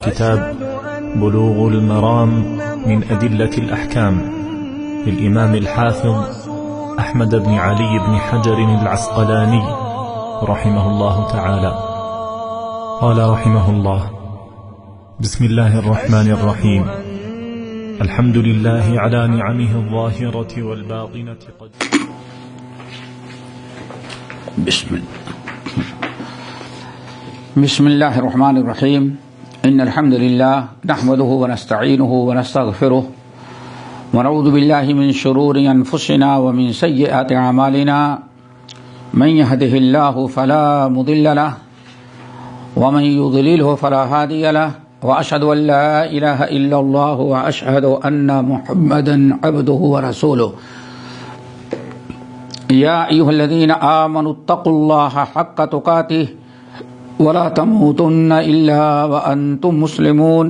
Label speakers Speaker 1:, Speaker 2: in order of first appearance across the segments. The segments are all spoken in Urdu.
Speaker 1: كتاب بلوغ المرام من أدلة الأحكام للإمام الحافظ أحمد بن علي بن حجر العسقلاني رحمه الله تعالى. قال رحمه الله: بسم الله الرحمن الرحيم. الحمد لله على نعمه الظاهرة والباطنة.
Speaker 2: بسم الله الرحمن الرحيم. إن الحمد لله نحمده ونستعينه ونستغفره ونعوذ بالله من شرور أنفسنا ومن سيئات أعمالنا. من يهده الله فلا مضل له ومن يضلله فلا هادي له، وأشهد أن لا إله إلا الله وأشهد أن محمدا عبده ورسوله. يا أيها الذين آمنوا اتقوا الله حق تقاته ولا تموتن إلا وأنتم مسلمون.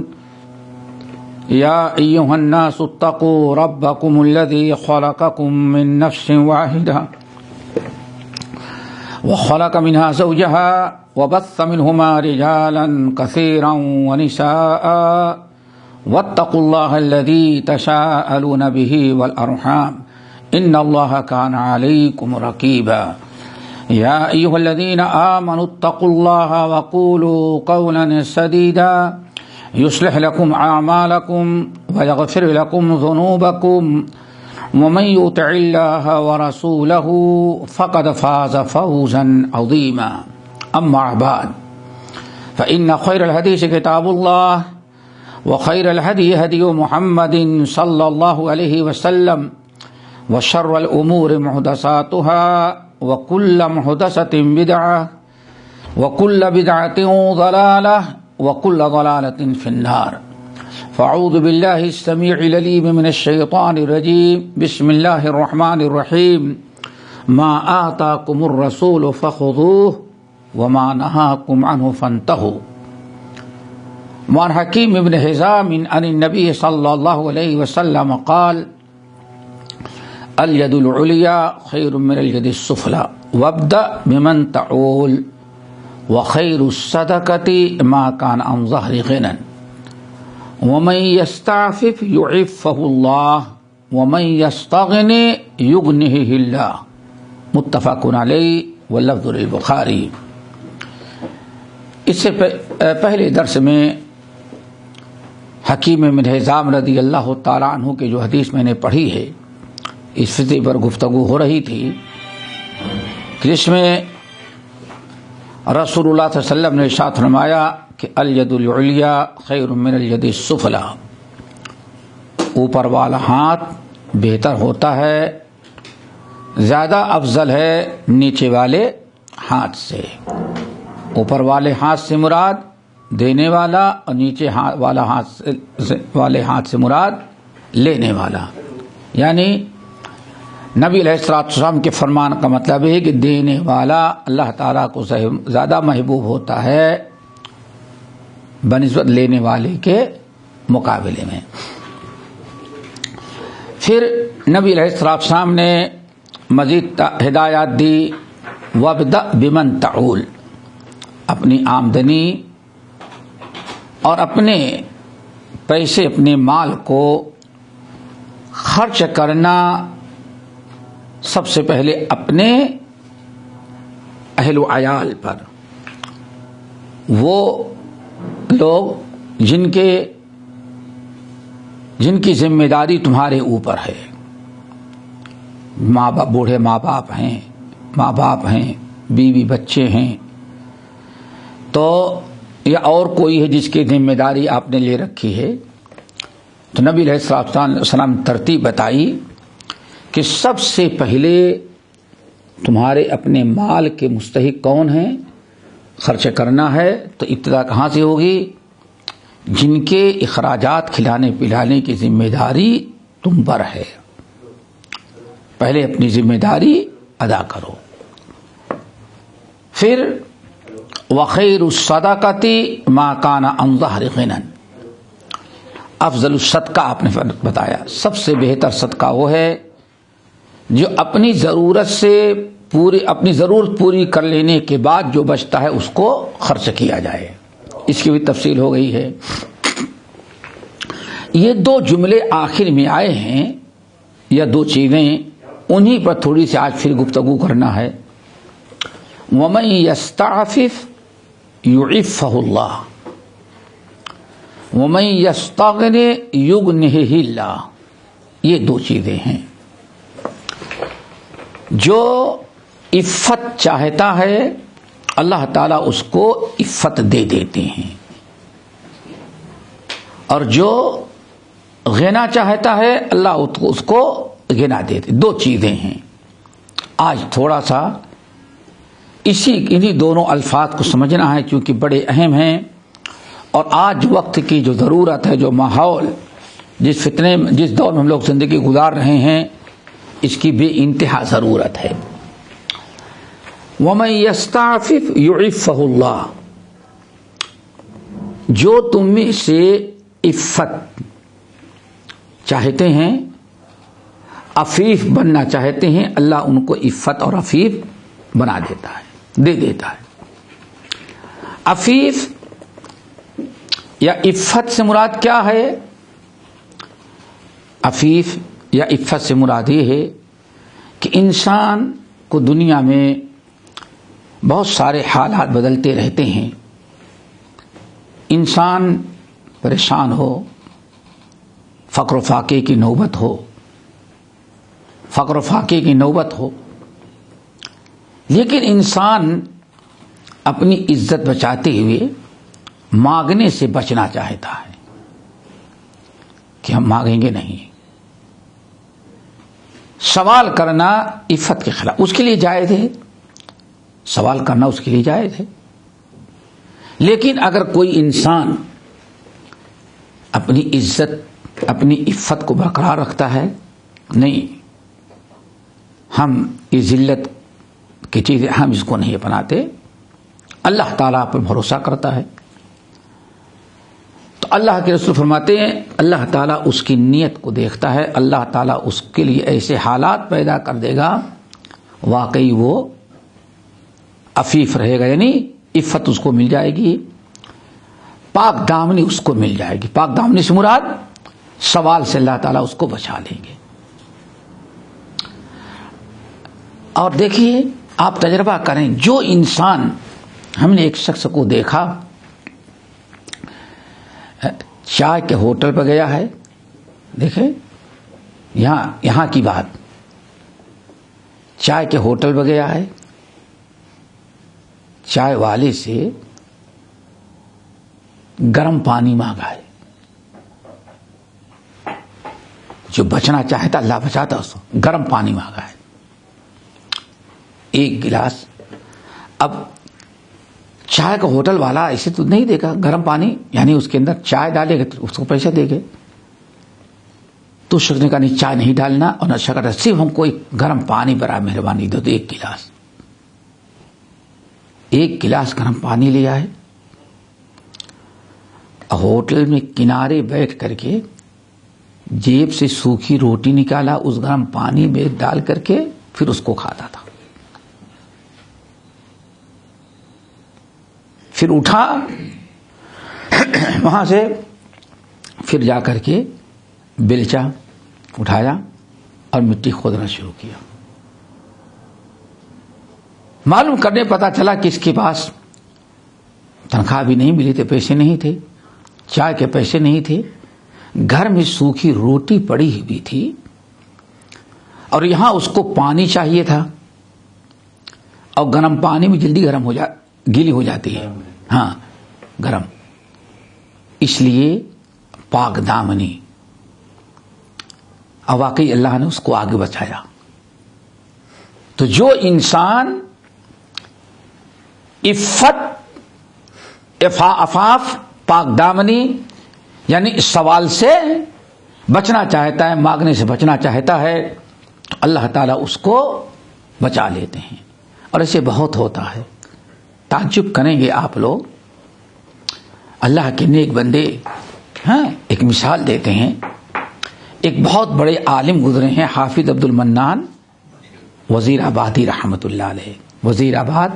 Speaker 2: يا أيها الناس اتقوا ربكم الذي خلقكم من نفس واحدة وخلق منها زوجها وبث منهما رجالا كثيرا ونساء، واتقوا الله الذي تساءلون به والأرحام إن الله كان عليكم رقيبا. يا أيها الذين آمنوا اتقوا الله وقولوا قولا سديدا يصلح لكم أعمالكم ويغفر لكم ذنوبكم، ومن يطع الله ورسوله فقد فاز فوزا عظيما. أما بعد، فإن خير الحديث كتاب الله، وخير الهدي هدي محمد صلى الله عليه وسلم، وشر الأمور محدثاتها، وكل محدثة بدعة، وكل بدعة ضلالة، وكل ضلالة في النار. فأعوذ بالله السميع العليم من الشيطان الرجيم. بسم الله الرحمن الرحيم. ما آتاكم الرسول فخذوه وما نهاكم عنه فانتهوا. وعن حكيم بن حزام عن النبي صلى الله عليه وسلم قال: اليد العليا خير من اليد السفلى وابدأ بمن تعول، وخير الصدقة ما كان عن ظهر غنى، ومن يستعفف يعفه الله، ومن يستغني يغنه الله. متفق علیہ واللفظ للبخاری. اس سے پہلے درس میں حکیم بن حزام رضی اللہ تعالی عنہ کی جو حدیث میں نے پڑھی ہے، اس فطری پر گفتگو ہو رہی تھی، جس میں رسول اللہ صلی اللہ علیہ وسلم نے ارشاد فرمایا کہ الید العلیا خیر من الید السفلی، اوپر والا ہاتھ بہتر ہوتا ہے، زیادہ افضل ہے نیچے والے ہاتھ سے. اوپر والے ہاتھ سے مراد دینے والا، اور نیچے والے ہاتھ سے مراد لینے والا. یعنی نبی علیہ الصلوۃ والسلام کے فرمان کا مطلب ہے کہ دینے والا اللہ تعالیٰ کو زیادہ محبوب ہوتا ہے بنسبت لینے والے کے مقابلے میں. پھر نبی علیہ الصلوۃ والسلام نے مزید ہدایات دی: وابدأ بمن تعول، اپنی آمدنی اور اپنے پیسے، اپنے مال کو خرچ کرنا سب سے پہلے اپنے اہل و عیال پر، وہ لوگ جن کی ذمہ داری تمہارے اوپر ہے. بوڑھے ماں باپ ہیں، بیوی بچے ہیں، تو یا اور کوئی ہے جس کی ذمہ داری آپ نے لے رکھی ہے. تو نبی علیہ الصلوۃ والسلام ترتیب بتائی کہ سب سے پہلے تمہارے اپنے مال کے مستحق کون ہیں، خرچ کرنا ہے. تو ابتدا کہاں سے ہوگی؟ جن کے اخراجات کھلانے پلانے کی ذمہ داری تم پر ہے، پہلے اپنی ذمہ داری ادا کرو. پھر وخیر الصدقۃ ما کان عن ظہر غنی، افضل الصدقہ آپ نے بتایا، سب سے بہتر صدقہ وہ ہے جو اپنی ضرورت سے اپنی ضرورت پوری کر لینے کے بعد جو بچتا ہے اس کو خرچ کیا جائے. اس کی بھی تفصیل ہو گئی ہے. یہ دو جملے آخر میں آئے ہیں یا دو چیزیں، انہی پر تھوڑی سی آج پھر گفتگو کرنا ہے. وَمَن يَسْتَعْفِفْ يُعِفَّهُ اللَّهُ وَمَن يَسْتَغْنِ يُغْنِهِ اللَّهُ. یہ دو چیزیں ہیں. جو عفت چاہتا ہے اللہ تعالیٰ اس کو عفت دے دیتے ہیں، اور جو غنا چاہتا ہے اللہ اس کو غنا دیتے. دو چیزیں ہیں. آج تھوڑا سا انہی دونوں الفاظ کو سمجھنا ہے کیونکہ بڑے اہم ہیں، اور آج وقت کی جو ضرورت ہے، جو ماحول، جس دور میں ہم لوگ زندگی گزار رہے ہیں، اس کی بے انتہا ضرورت ہے. وَمَن يَسْتَعْفِفْ يُعِفَّهُ اللَّهُ. جو تم میں سے عفت چاہتے ہیں، عفیف بننا چاہتے ہیں، اللہ ان کو عفت اور عفیف بنا دیتا ہے، دے دیتا ہے. عفیف یا عفت سے مراد کیا ہے؟ عفیف یا عفت سے مراد یہ ہے کہ انسان کو دنیا میں بہت سارے حالات بدلتے رہتے ہیں. انسان پریشان ہو، فقر و فاقے کی نوبت ہو، لیکن انسان اپنی عزت بچاتے ہوئے مانگنے سے بچنا چاہتا ہے کہ ہم مانگیں گے نہیں. سوال کرنا عفت کے خلاف، اس کے لیے جائز ہے، سوال کرنا اس کے لیے جائز ہے. لیکن اگر کوئی انسان اپنی عزت، اپنی عفت کو برقرار رکھتا ہے، نہیں ہم یہ ذلت کی چیزیں ہم اس کو نہیں اپناتے، اللہ تعالیٰ پر بھروسہ کرتا ہے، تو اللہ کے رسول فرماتے ہیں اللہ تعالیٰ اس کی نیت کو دیکھتا ہے. اللہ تعالیٰ اس کے لیے ایسے حالات پیدا کر دے گا، واقعی وہ عفیف رہے گا، یعنی عفت اس کو مل جائے گی، پاک دامنی اس کو مل جائے گی. پاک دامنی سے مراد سوال سے اللہ تعالیٰ اس کو بچا لیں گے. اور دیکھیے آپ تجربہ کریں، جو انسان، ہم نے ایک شخص کو دیکھا چائے کے ہوٹل پہ گیا ہے، دیکھیں یہاں کی بات، چائے کے ہوٹل پہ گیا ہے، چائے والے سے گرم پانی مانگا ہے. جو بچنا چاہتا اللہ بچاتا، اس کو گرم پانی مانگا ہے، ایک گلاس. اب چائے کا ہوٹل والا ایسے تو نہیں دے گا گرم پانی، یعنی اس کے اندر چائے ڈالے گا تو اس کو پیسہ دے گے. تو شخص نے کہا نہیں چائے نہیں ڈالنا، اور نشہ کا صرف ہم کو ایک گرم پانی برائے مہربانی دو. تو ایک گلاس گرم پانی لیا ہے. ہوٹل میں کنارے بیٹھ کر کے جیب سے سوکھی روٹی نکالا، اس گرم پانی میں ڈال کر کے پھر اس کو کھاتا تھا. پھر اٹھا وہاں سے، پھر جا کر کے بیلچا اٹھایا اور مٹی کھودنا شروع کیا. معلوم کرنے پتا چلا کہ اس کے پاس تنخواہ بھی نہیں ملی تھی، پیسے نہیں تھے، چائے کے پیسے نہیں تھے، گھر میں سوکھی روٹی پڑی ہوئی تھی، اور یہاں اس کو پانی چاہیے تھا، اور گرم پانی میں جلدی گیلی ہو جاتی ہے، ہاں گرم. اس لیے پاک دامنی، اور واقعی اللہ نے اس کو آگے بچایا. تو جو انسان عفت، عفاف، پاک دامنی، یعنی سوال سے بچنا چاہتا ہے، مانگنے سے بچنا چاہتا ہے، تو اللہ تعالیٰ اس کو بچا لیتے ہیں. اور ایسے بہت ہوتا ہے. تعجب کریں گے آپ لوگ، اللہ کے نیک بندے ایک مثال دیتے ہیں. ایک بہت بڑے عالم گزرے ہیں، حافظ عبد المنان وزیر آبادی رحمۃ اللہ علیہ. وزیر آباد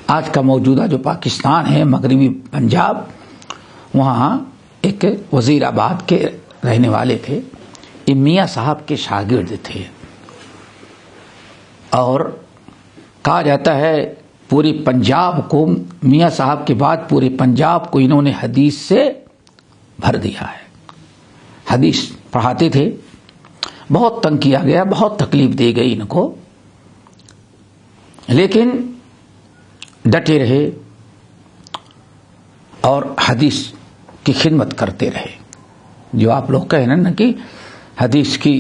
Speaker 2: آج کا موجودہ جو پاکستان ہے، مغربی پنجاب، وہاں ایک وزیر آباد کے رہنے والے تھے، یہ میاں صاحب کے شاگرد تھے، اور کہا جاتا ہے پورے پنجاب کو، میاں صاحب کے بعد پورے پنجاب کو انہوں نے حدیث سے بھر دیا ہے۔ حدیث پڑھاتے تھے، بہت تنگ کیا گیا، بہت تکلیف دی گئی ان کو، لیکن ڈٹے رہے اور حدیث کی خدمت کرتے رہے۔ جو آپ لوگ کہیں نا کہ حدیث کی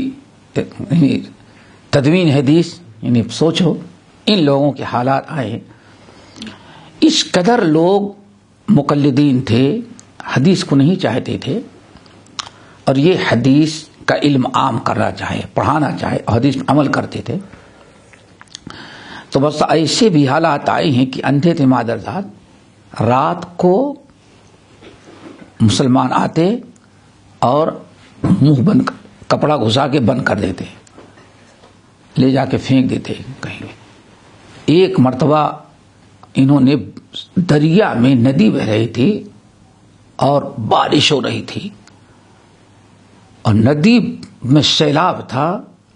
Speaker 2: تدوین حدیث، یعنی سوچو ان لوگوں کے حالات آئے، اس قدر لوگ مقلدین تھے، حدیث کو نہیں چاہتے تھے، اور یہ حدیث کا علم عام کرنا چاہے، پڑھانا چاہے، اور حدیث میں عمل کرتے تھے۔ تو بس ایسے بھی حالات آئے ہیں کہ اندھے تھے مادرزاد، رات کو مسلمان آتے اور منہ بند، کپڑا گھسا کے بند کر دیتے، لے جا کے پھینک دیتے کہیں۔ ایک مرتبہ انہوں نے دریا میں، ندی بہ رہی تھی اور بارش ہو رہی تھی، اور ندی میں سیلاب تھا،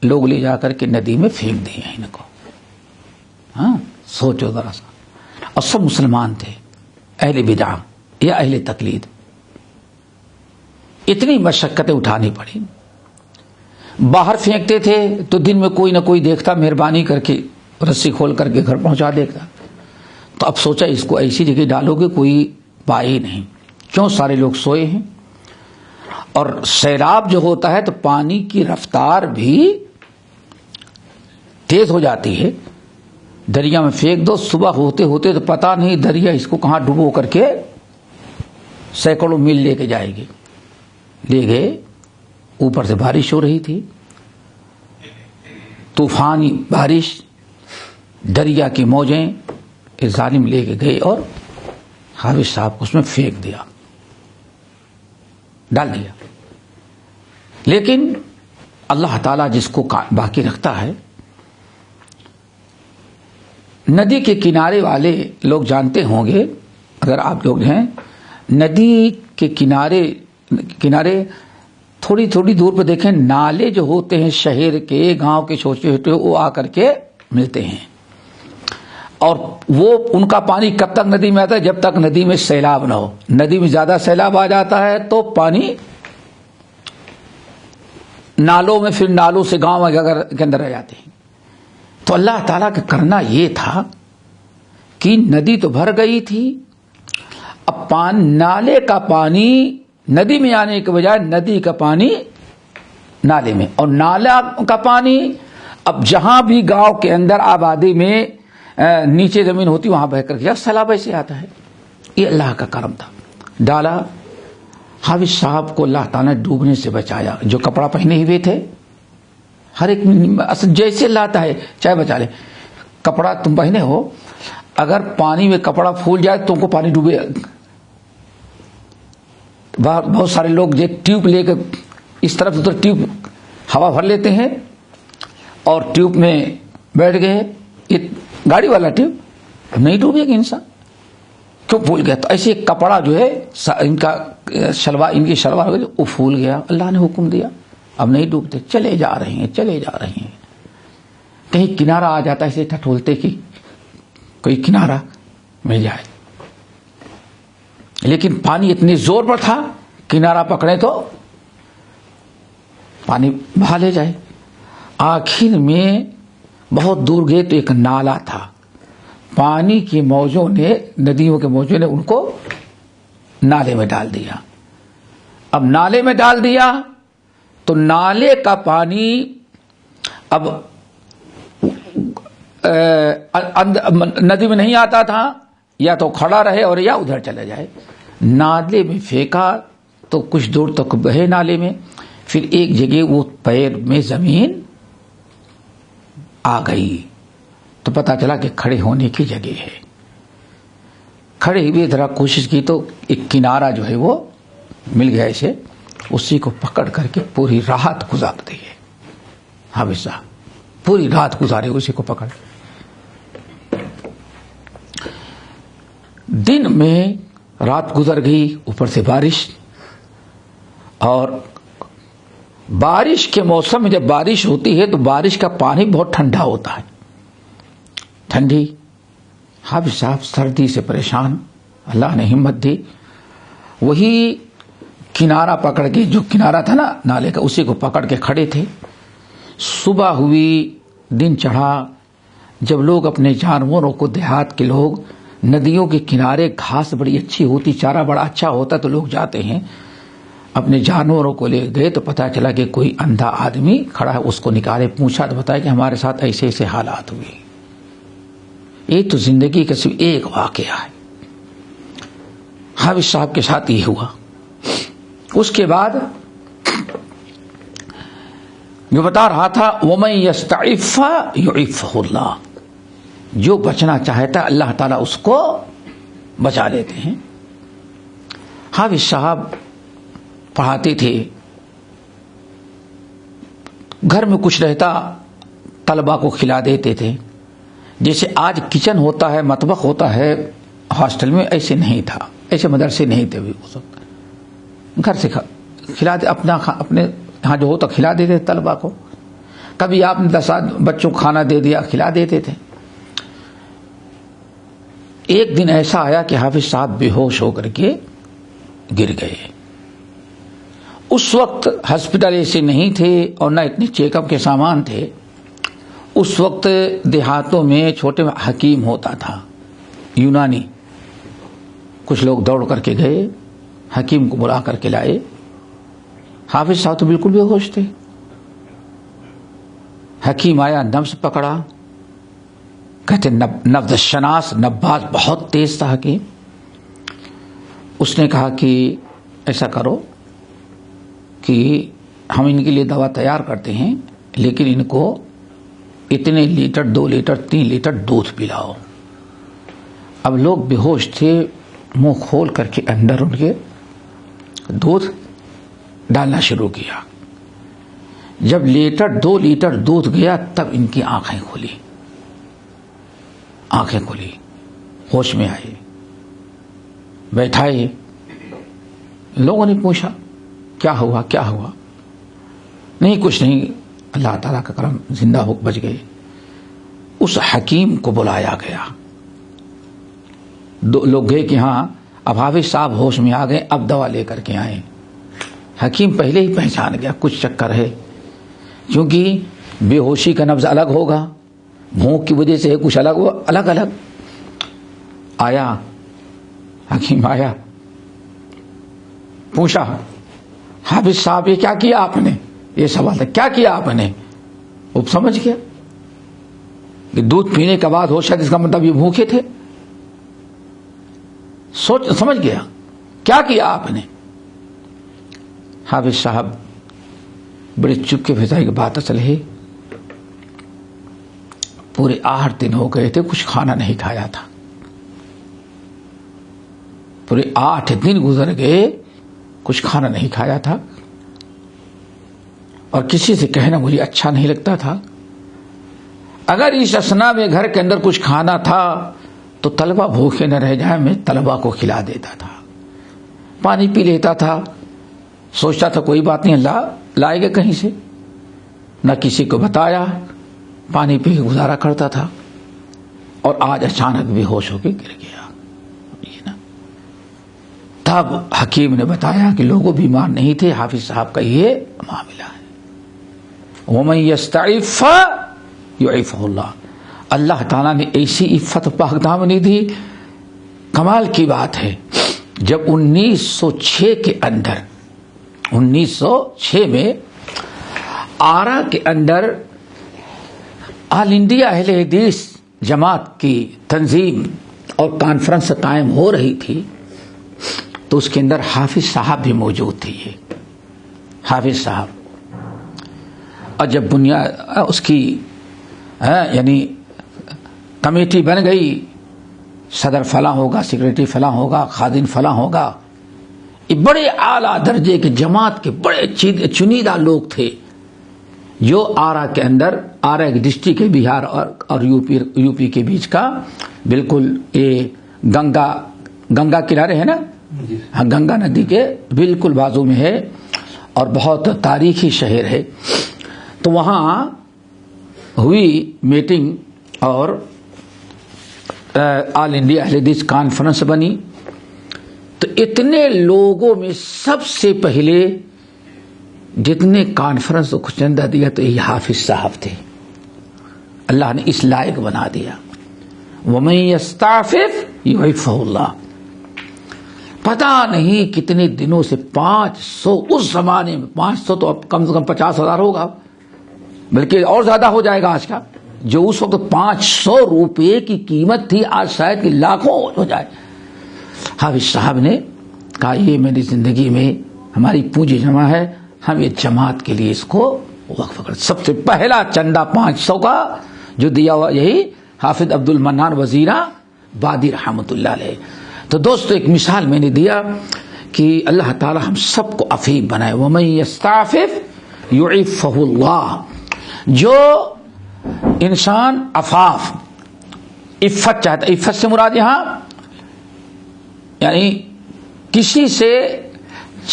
Speaker 2: لوگ لے جا کر کے ندی میں پھینک دیے ان کو۔ ہاں سوچو ذرا سا، اور سب مسلمان تھے، اہل بدعہ یا اہل تقلید۔ اتنی مشقتیں اٹھانی پڑی۔ باہر پھینکتے تھے تو دن میں کوئی نہ کوئی دیکھتا، مہربانی کر کے رسی کھول کر کے گھر پہنچا دیتا۔ تو اب سوچا اس کو ایسی جگہ ڈالو گے کوئی پائے ہی نہیں، کیوں سارے لوگ سوئے ہیں، اور سیلاب جو ہوتا ہے تو پانی کی رفتار بھی تیز ہو جاتی ہے۔ دریا میں پھینک دو، صبح ہوتے ہوتے تو پتہ نہیں دریا اس کو کہاں ڈبو کر کے سینکڑوں میل لے کے جائے گی۔ لے گئے، اوپر سے بارش ہو رہی تھی، طوفانی بارش، دریا کی موجیں، ایک ظالم لے کے گئے اور حافظ صاحب کو اس میں پھینک دیا، ڈال دیا۔ لیکن اللہ تعالیٰ جس کو باقی رکھتا ہے، ندی کے کنارے والے لوگ جانتے ہوں گے، اگر آپ لوگ ہیں، ندی کے کنارے تھوڑی تھوڑی دور پہ دیکھیں، نالے جو ہوتے ہیں شہر کے، گاؤں کے چھوٹے چھوٹے، وہ آ کر کے ملتے ہیں، اور وہ ان کا پانی کب تک ندی میں آتا ہے؟ جب تک ندی میں سیلاب نہ ہو۔ ندی میں زیادہ سیلاب آ جاتا ہے تو پانی نالوں میں، پھر نالوں سے گاؤں کے اندر رہ جاتے ہیں۔ تو اللہ تعالیٰ کا کرنا یہ تھا کہ ندی تو بھر گئی تھی، اب نالے کا پانی ندی میں آنے کے بجائے ندی کا پانی نالے میں، اور نالا کا پانی اب جہاں بھی گاؤں کے اندر آبادی میں نیچے زمین ہوتی وہاں بہ کر کے سیلاب ایسے آتا ہے۔ یہ اللہ کا کرم تھا، ڈالا۔ حافظ صاحب کو اللہ تعالیٰ نے ڈوبنے سے بچایا۔ جو کپڑا پہنے ہوئے تھے، ہر ایک جیسے اللہ آتا ہے چاہے بچا لے۔ کپڑا تم پہنے ہو، اگر پانی میں کپڑا پھول جائے تم کو پانی ڈوبے۔ بہت سارے لوگ ٹیوب لے کے اس طرف ادھر ٹیوب ہوا بھر لیتے ہیں اور ٹیوب میں بیٹھ گئے، یہ گاڑی والا ٹیوب، نہیں ڈوبے گا انسان، کیوں پھول گیا؟ تو ایسے کپڑا جو ہے ان کا شلوار، ان کی شلوار وہ پھول گیا، اللہ نے حکم دیا، اب نہیں ڈوبتے، چلے جا رہے ہیں، چلے جا رہے ہیں۔ کہیں کنارہ آ جاتا ہے، اسے ٹھٹولتے کہ کوئی کنارہ مل جائے، لیکن پانی اتنی زور پر تھا، کنارہ پکڑے تو پانی بہا لے جائے۔ آخر میں بہت دور گئے تو ایک نالا تھا، پانی کی موجوں نے، ندیوں کے موجوں نے ان کو نالے میں ڈال دیا۔ اب نالے میں ڈال دیا تو نالے کا پانی اب ندی میں نہیں آتا تھا، یا تو کھڑا رہے اور یا ادھر چلا جائے۔ نالے میں پھینکا تو کچھ دور تک بہے نالے میں، پھر ایک جگہ وہ پیر میں زمین آ گئی تو پتا چلا کہ کھڑے ہونے کی جگہ ہے۔ کھڑے ہوئے ذرا کوشش کی تو ایک کنارہ جو ہے وہ مل گیا، اسے اسی کو پکڑ کر کے پوری رات گزار دی ہے۔ حافظ صاحب پوری رات گزارے اسی کو پکڑ۔ دن میں رات گزر گئی، اوپر سے بارش، اور بارش کے موسم میں جب بارش ہوتی ہے تو بارش کا پانی بہت ٹھنڈا ہوتا ہے، ٹھنڈی۔ حافظ صاحب سردی سے پریشان، اللہ نے ہمت دی، وہی کنارہ پکڑ کے، جو کنارہ تھا نا نالے کا، اسی کو پکڑ کے کھڑے تھے۔ صبح ہوئی، دن چڑھا، جب لوگ اپنے جانوروں کو، دیہات کے لوگ ندیوں کے کنارے، گھاس بڑی اچھی ہوتی، چارہ بڑا اچھا ہوتا، تو لوگ جاتے ہیں اپنے جانوروں کو لے گئے، تو پتہ چلا کہ کوئی اندھا آدمی کھڑا ہے، اس کو نکالے، پوچھا تو بتایا کہ ہمارے ساتھ ایسے ایسے حالات ہوئے۔ یہ تو زندگی کا صرف ایک واقعہ ہے، حافظ صاحب کے ساتھ یہ ہوا۔ اس کے بعد جو بتا رہا تھا، وَمَن يَسْتَعِفَّ يُعِفَّهُ اللَّهُ، جو بچنا چاہتا ہے اللہ تعالیٰ اس کو بچا لیتے ہیں۔ حافظ صاحب پڑھاتے تھے، گھر میں کچھ رہتا طلبا کو کھلا دیتے تھے، جیسے آج کچن ہوتا ہے، مطبخ ہوتا ہے ہاسٹل میں، ایسے نہیں تھا، ایسے مدرسے نہیں تھے اس وقت۔ گھر سے کھلا دے، اپنے یہاں جو ہوتا کھلا دیتے تھے طلبا کو۔ کبھی آپ نے 10 بچوں کو کھانا دے دیا، کھلا دیتے تھے۔ ایک دن ایسا آیا کہ حافظ صاحب بے ہوش ہو کر کے گر گئے۔ اس وقت ہسپتال ایسے نہیں تھے اور نہ اتنے چیک اپ کے سامان تھے۔ اس وقت دیہاتوں میں چھوٹے حکیم ہوتا تھا، یونانی، کچھ لوگ دوڑ کر کے گئے، حکیم کو بلا کر کے لائے۔ حافظ صاحب تو بالکل بے ہوش تھے۔ حکیم آیا، نبض پکڑا، کہتے نبض شناس، نباز بہت تیز تھا حکیم۔ اس نے کہا کہ ایسا کرو کہ ہم ان کے لیے دوا تیار کرتے ہیں، لیکن ان کو اتنے لیٹر، 2 لیٹر، 3 لیٹر دودھ پلاؤ۔ اب لوگ بے ہوش تھے، منہ کھول کر کے اندر ان کے دودھ ڈالنا شروع کیا۔ جب 2 لیٹر دودھ گیا تب ان کی آنکھیں کھلی، ہوش میں آئے، بیٹھائے۔ لوگوں نے پوچھا کیا ہوا؟ نہیں کچھ نہیں، اللہ تعالیٰ کا کرم، زندہ ہو بچ گئے۔ اس حکیم کو بلایا گیا، لوگ گئے کہ ہاں اب حافظ صاحب ہوش میں آ گئے، اب دوا لے کر کے آئے۔ حکیم پہلے ہی پہچان گیا کچھ چکر ہے، کیونکہ بے ہوشی کا نبض الگ ہوگا، بھوک کی وجہ سے کچھ الگ آیا۔ حکیم آیا، پوچھا حافظ صاحب یہ کیا کیا آپ نے؟ یہ سوال تھا، کیا کیا آپ نے؟ وہ سمجھ گیا کہ دودھ پینے کے بعد ہوش ہے، اس کا مطلب یہ بھوکے تھے۔ سمجھ گیا کیا کیا آپ نے؟ حافظ صاحب بڑے چپ کے بھیجائے کہ بات اصل ہے پورے 8 دن ہو گئے تھے، کچھ کھانا نہیں کھایا تھا، پورے 8 دن گزر گئے، کچھ کھانا نہیں کھایا تھا، اور کسی سے کہنا مجھے اچھا نہیں لگتا تھا۔ اگر اس اسنا میں گھر کے اندر کچھ کھانا تھا تو طلبا بھوکے نہ رہ جائیں، میں طلبا کو کھلا دیتا تھا، پانی پی لیتا تھا، سوچتا تھا کوئی بات نہیں، اللہ لائے گا کہیں سے، نہ کسی کو بتایا، پانی پی کے گزارا کرتا تھا، اور آج اچانک بے ہوش ہو کے گر گیا۔ تب حکیم نے بتایا کہ لوگوں بیمار نہیں تھے، حافظ صاحب کا یہ معاملہ ہے۔ وَمَن يَسْتَعِفَّ يُعِفَّهُ اللَّهُ، اللہ تعالیٰ نے ایسی عفت پاک دامنی دی، کمال کی بات ہے۔ جب 1906 کے اندر، 1906 میں آرا کے اندر آل انڈیا اہل حدیث جماعت کی تنظیم اور کانفرنس قائم ہو رہی تھی، تو اس کے اندر حافظ صاحب بھی موجود تھے۔ یہ حافظ صاحب، اور جب اس کی یعنی کمیٹی بن گئی، صدر فلاں ہوگا، سیکریٹری فلاں ہوگا، خادم فلاں ہوگا، یہ بڑے اعلیٰ درجے کے جماعت کے بڑے چنیدہ لوگ تھے، جو آرا کے اندر، آرا ایک ڈسٹرکٹ ہے بہار اور یو پی کے بیچ کا، بالکل یہ گنگا گنگا کنارے ہے نا, ہاں گنگا ندی کے بالکل بازو میں ہے اور بہت تاریخی شہر ہے. تو وہاں ہوئی میٹنگ اور آل انڈیا اہل حدیث کانفرنس بنی. تو اتنے لوگوں میں سب سے پہلے جتنے کانفرنس کو چندہ دیا تو یہ حافظ صاحب تھے. اللہ نے اس لائق بنا دیا. وَمَن يَسْتَعْفِفْ يُعِفَّهُ اللَّهُ. پتہ نہیں کتنے دنوں سے 500, اس زمانے میں 500 تو اب کم سے کم 50,000 ہوگا, بلکہ اور زیادہ ہو جائے گا آج کا. جو اس وقت 500 روپے کی قیمت تھی آج شاید کہ لاکھوں ہو جائے. حافظ صاحب نے کہا یہ میری زندگی میں ہماری پونجی جمع ہے, ہم یہ جماعت کے لیے اس کو وقف کر. سب سے پہلا چندہ 500 کا جو دیا ہوا یہی حافظ عبد المنان وزیرہ بادی رحمۃ اللہ علیہ. تو دوستو ایک مثال میں نے دیا کہ اللہ تعالی ہم سب کو عفیف بنائے. وَمَن يَسْتَعْفِفْ يُعِفَّهُ اللَّهُ. جو انسان عفاف عفت چاہتا ہے, عفت سے مراد یہاں یعنی کسی سے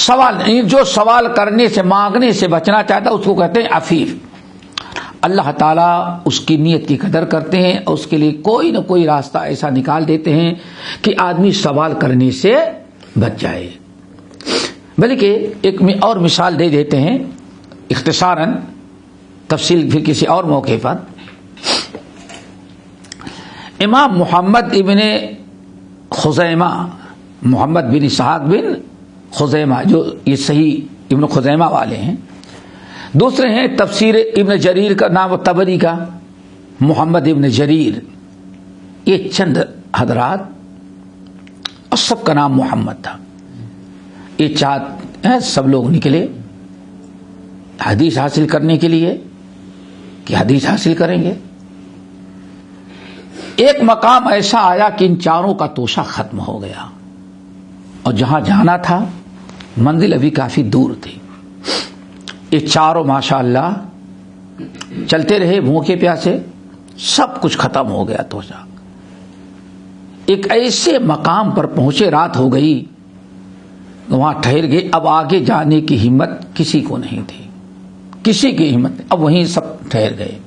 Speaker 2: سوال, جو سوال کرنے سے مانگنے سے بچنا چاہتا ہے اس کو کہتے ہیں عفیف. اللہ تعالیٰ اس کی نیت کی قدر کرتے ہیں اور اس کے لیے کوئی نہ کوئی راستہ ایسا نکال دیتے ہیں کہ آدمی سوال کرنے سے بچ جائے. بلکہ ایک اور مثال دے دیتے ہیں اختصاراً, تفصیل پھر کسی اور موقع پر. امام محمد ابن خزیمہ, محمد بن اسحاق بن خزیمہ, جو یہ صحیح ابن خزیمہ والے ہیں. دوسرے ہیں تفسیر ابن جریر کا نام طبری کا, محمد ابن جریر. یہ چند حضرات اور سب کا نام محمد تھا. یہ چار سب لوگ نکلے حدیث حاصل کرنے کے لیے کہ حدیث حاصل کریں گے. ایک مقام ایسا آیا کہ ان چاروں کا توشہ ختم ہو گیا اور جہاں جانا تھا منزل ابھی کافی دور تھی. یہ چاروں ماشاءاللہ چلتے رہے بھوکے پیاسے, سب کچھ ختم ہو گیا توشہ. ایک ایسے مقام پر پہنچے, رات ہو گئی, وہاں ٹھہر گئے. اب آگے جانے کی ہمت کسی کو نہیں تھی, کسی کی ہمت نہیں. اب وہیں سب ٹھہر گئے.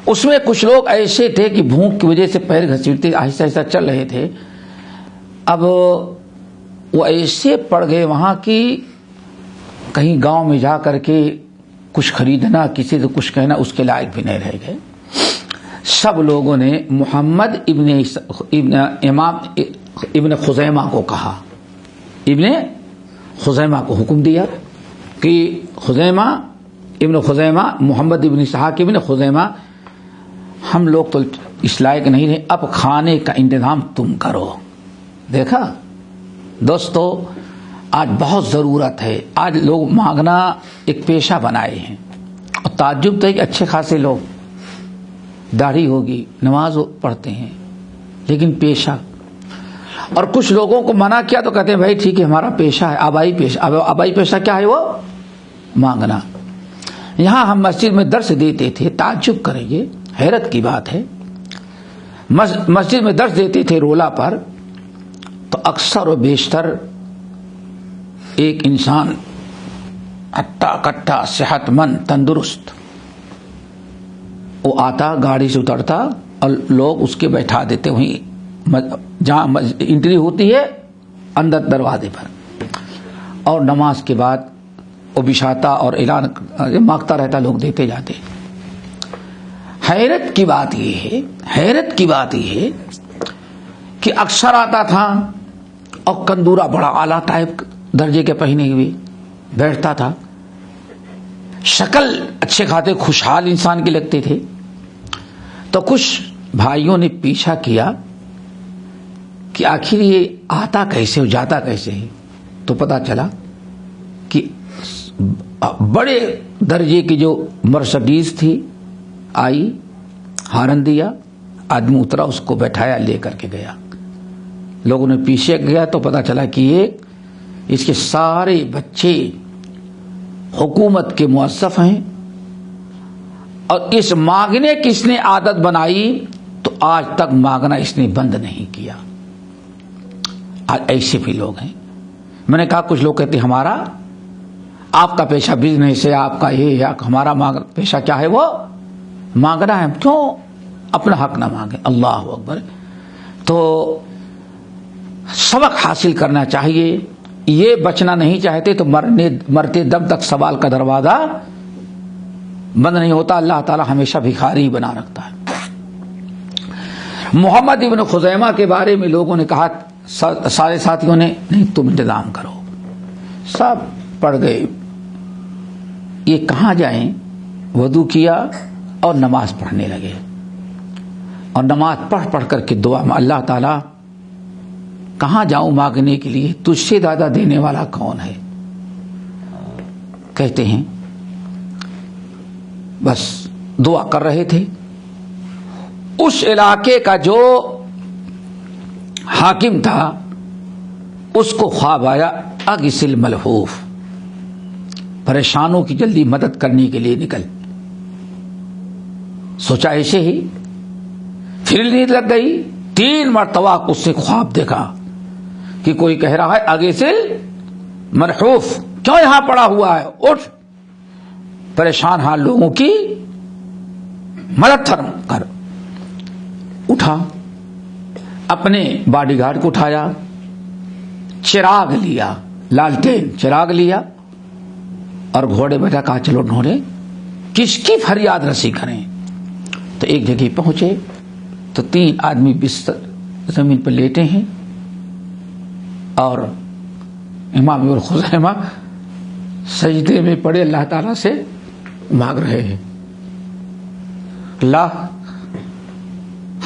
Speaker 2: اس میں کچھ لوگ ایسے تھے کہ بھوک کی وجہ سے پیر گھسیٹتے آہستہ آہستہ چل رہے تھے. اب وہ ایسے پڑ گئے وہاں کی کہیں گاؤں میں جا کر کے کچھ خریدنا, کسی سے کچھ کہنا اس کے لائق بھی نہیں رہ گئے. سب لوگوں نے محمد امام ابن خزیمہ کو کہا, ابن خزیمہ کو حکم دیا کہ خزیمہ ابن خزیمہ, محمد ابن اسحاق ابن خزیمہ, ہم لوگ تو اس لائق نہیں رہے, اب کھانے کا انتظام تم کرو. دیکھا دوستو, آج بہت ضرورت ہے. آج لوگ مانگنا ایک پیشہ بنائے ہیں اور تعجب تو ہے کہ اچھے خاصے لوگ, داڑھی ہوگی, نماز پڑھتے ہیں, لیکن پیشہ. اور کچھ لوگوں کو منع کیا تو کہتے ہیں بھائی ٹھیک ہے ہمارا پیشہ ہے آبائی پیشہ. آبائی پیشہ کیا ہے؟ وہ مانگنا. یہاں ہم مسجد میں درس دیتے تھے, تعجب کریں گے, حیرت کی بات ہے, مسجد میں درس دیتے تھے رولا پر, تو اکثر و بیشتر ایک انسان ہٹا کٹا صحت مند تندرست وہ آتا, گاڑی سے اترتا اور لوگ اس کے بیٹھا دیتے وہیں جہاں انٹری ہوتی ہے اندر دروازے پر, اور نماز کے بعد وہ بچھاتا اور اعلان مانگتا رہتا, لوگ دیتے جاتے. حیرت کی بات یہ ہے کہ اکثر آتا تھا اور کندورا بڑا اعلیٰ ٹائپ درجے کے پہنے ہوئے بیٹھتا تھا, شکل اچھے کھاتے خوشحال انسان کے لگتے تھے. تو کچھ بھائیوں نے پیچھا کیا کہ آخر یہ آتا کیسے ہو جاتا کیسے ہے, تو پتا چلا کہ بڑے درجے کی جو مرسڈیز تھی آئی, ہارن دیا, آدمی اترا, اس کو بیٹھایا, لے کر کے گیا. لوگوں نے پیچھے گیا تو پتا چلا کہ یہ اس کے سارے بچے حکومت کے موظف ہیں, اور اس مانگنے کی اس نے عادت بنائی تو آج تک مانگنا اس نے بند نہیں کیا. ایسے بھی لوگ ہیں. میں نے کہا کچھ لوگ کہتے ہیں ہمارا آپ کا پیشہ بزنس ہے, آپ کا یہ ہے, ہمارا پیشہ کیا ہے, وہ مانگنا ہے, کیوں اپنا حق نہ مانگے. اللہ اکبر. تو سبق حاصل کرنا چاہیے. یہ بچنا نہیں چاہتے تو مرتے دم تک سوال کا دروازہ بند نہیں ہوتا. اللہ تعالی ہمیشہ بھکاری بنا رکھتا ہے. محمد ابن خزیمہ کے بارے میں لوگوں نے کہا, سارے ساتھیوں نے, نہیں تم انتظام کرو. سب پڑ گئے. یہ کہاں جائیں؟ وضو کیا اور نماز پڑھنے لگے. اور نماز پڑھ پڑھ کر کے دعا میں, اللہ تعالیٰ کہاں جاؤں مانگنے کے لیے, تجھ سے زیادہ دینے والا کون ہے. کہتے ہیں بس دعا کر رہے تھے. اس علاقے کا جو حاکم تھا اس کو خواب آیا, اغسل ملحوف, پریشانوں کی جلدی مدد کرنے کے لیے نکل. سوچا ایسے ہی, پھر نیند لگ گئی. 3 مرتبہ اس سے خواب دیکھا کہ کوئی کہہ رہا ہے اغسل ملحوف, کیوں یہاں پڑا ہوا ہے, اٹھ, پریشان حال لوگوں کی مدد کر. اٹھا, اپنے باڈی گارڈ کو اٹھایا, چراغ لیا, لالٹین چراغ لیا اور گھوڑے بیٹھا. کہا چلو ڈھونڈے کس کی فریاد رسی کریں. تو ایک جگہ پہنچے تو 3 آدمی بستر زمین پر لیٹے ہیں اور امام ابن خزیمہ سجدے میں پڑے اللہ تعالیٰ سے مانگ رہے ہیں. اللہ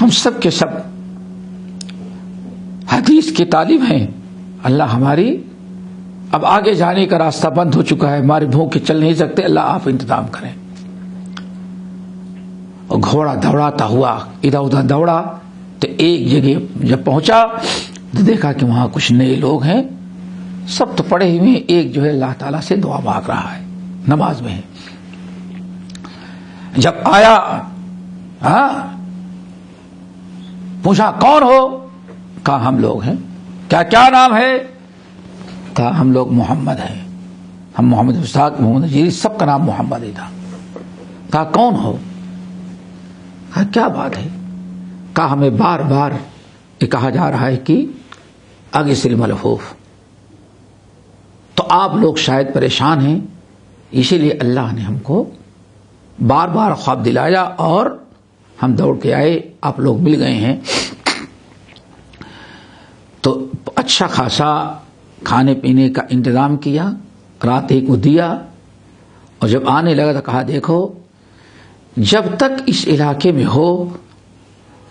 Speaker 2: ہم سب کے سب حدیث کے طالب ہیں, اللہ ہماری اب آگے جانے کا راستہ بند ہو چکا ہے, ہمارے بھوک کے چل نہیں سکتے, اللہ آپ انتظام کریں. اور گھوڑا دوڑاتا ہوا ادھر ادھر دوڑا تو ایک جگہ جب پہنچا تو دیکھا کہ وہاں کچھ نئے لوگ ہیں, سب تو پڑے ہوئے ہیں. ایک جو ہے اللہ تعالیٰ سے دعا مانگ رہا ہے, نماز میں ہے. جب آیا پوچھا کون ہو, کہا ہم لوگ ہیں. کیا نام ہے, کہا ہم لوگ محمد ہیں, ہم محمد اسحاق, محمد جیری, سب کا نام محمد ہی تھا. کہا کون ہو, کہا کیا بات ہے, کہا ہمیں بار بار یہ کہا جا رہا ہے کہ اغسل ملحوف, تو آپ لوگ شاید پریشان ہیں, اسی لیے اللہ نے ہم کو بار بار خواب دلایا اور ہم دوڑ کے آئے, آپ لوگ مل گئے ہیں. تو اچھا خاصا کھانے پینے کا انتظام کیا, رات ہی کو دیا, اور جب آنے لگا تو کہا دیکھو جب تک اس علاقے میں ہو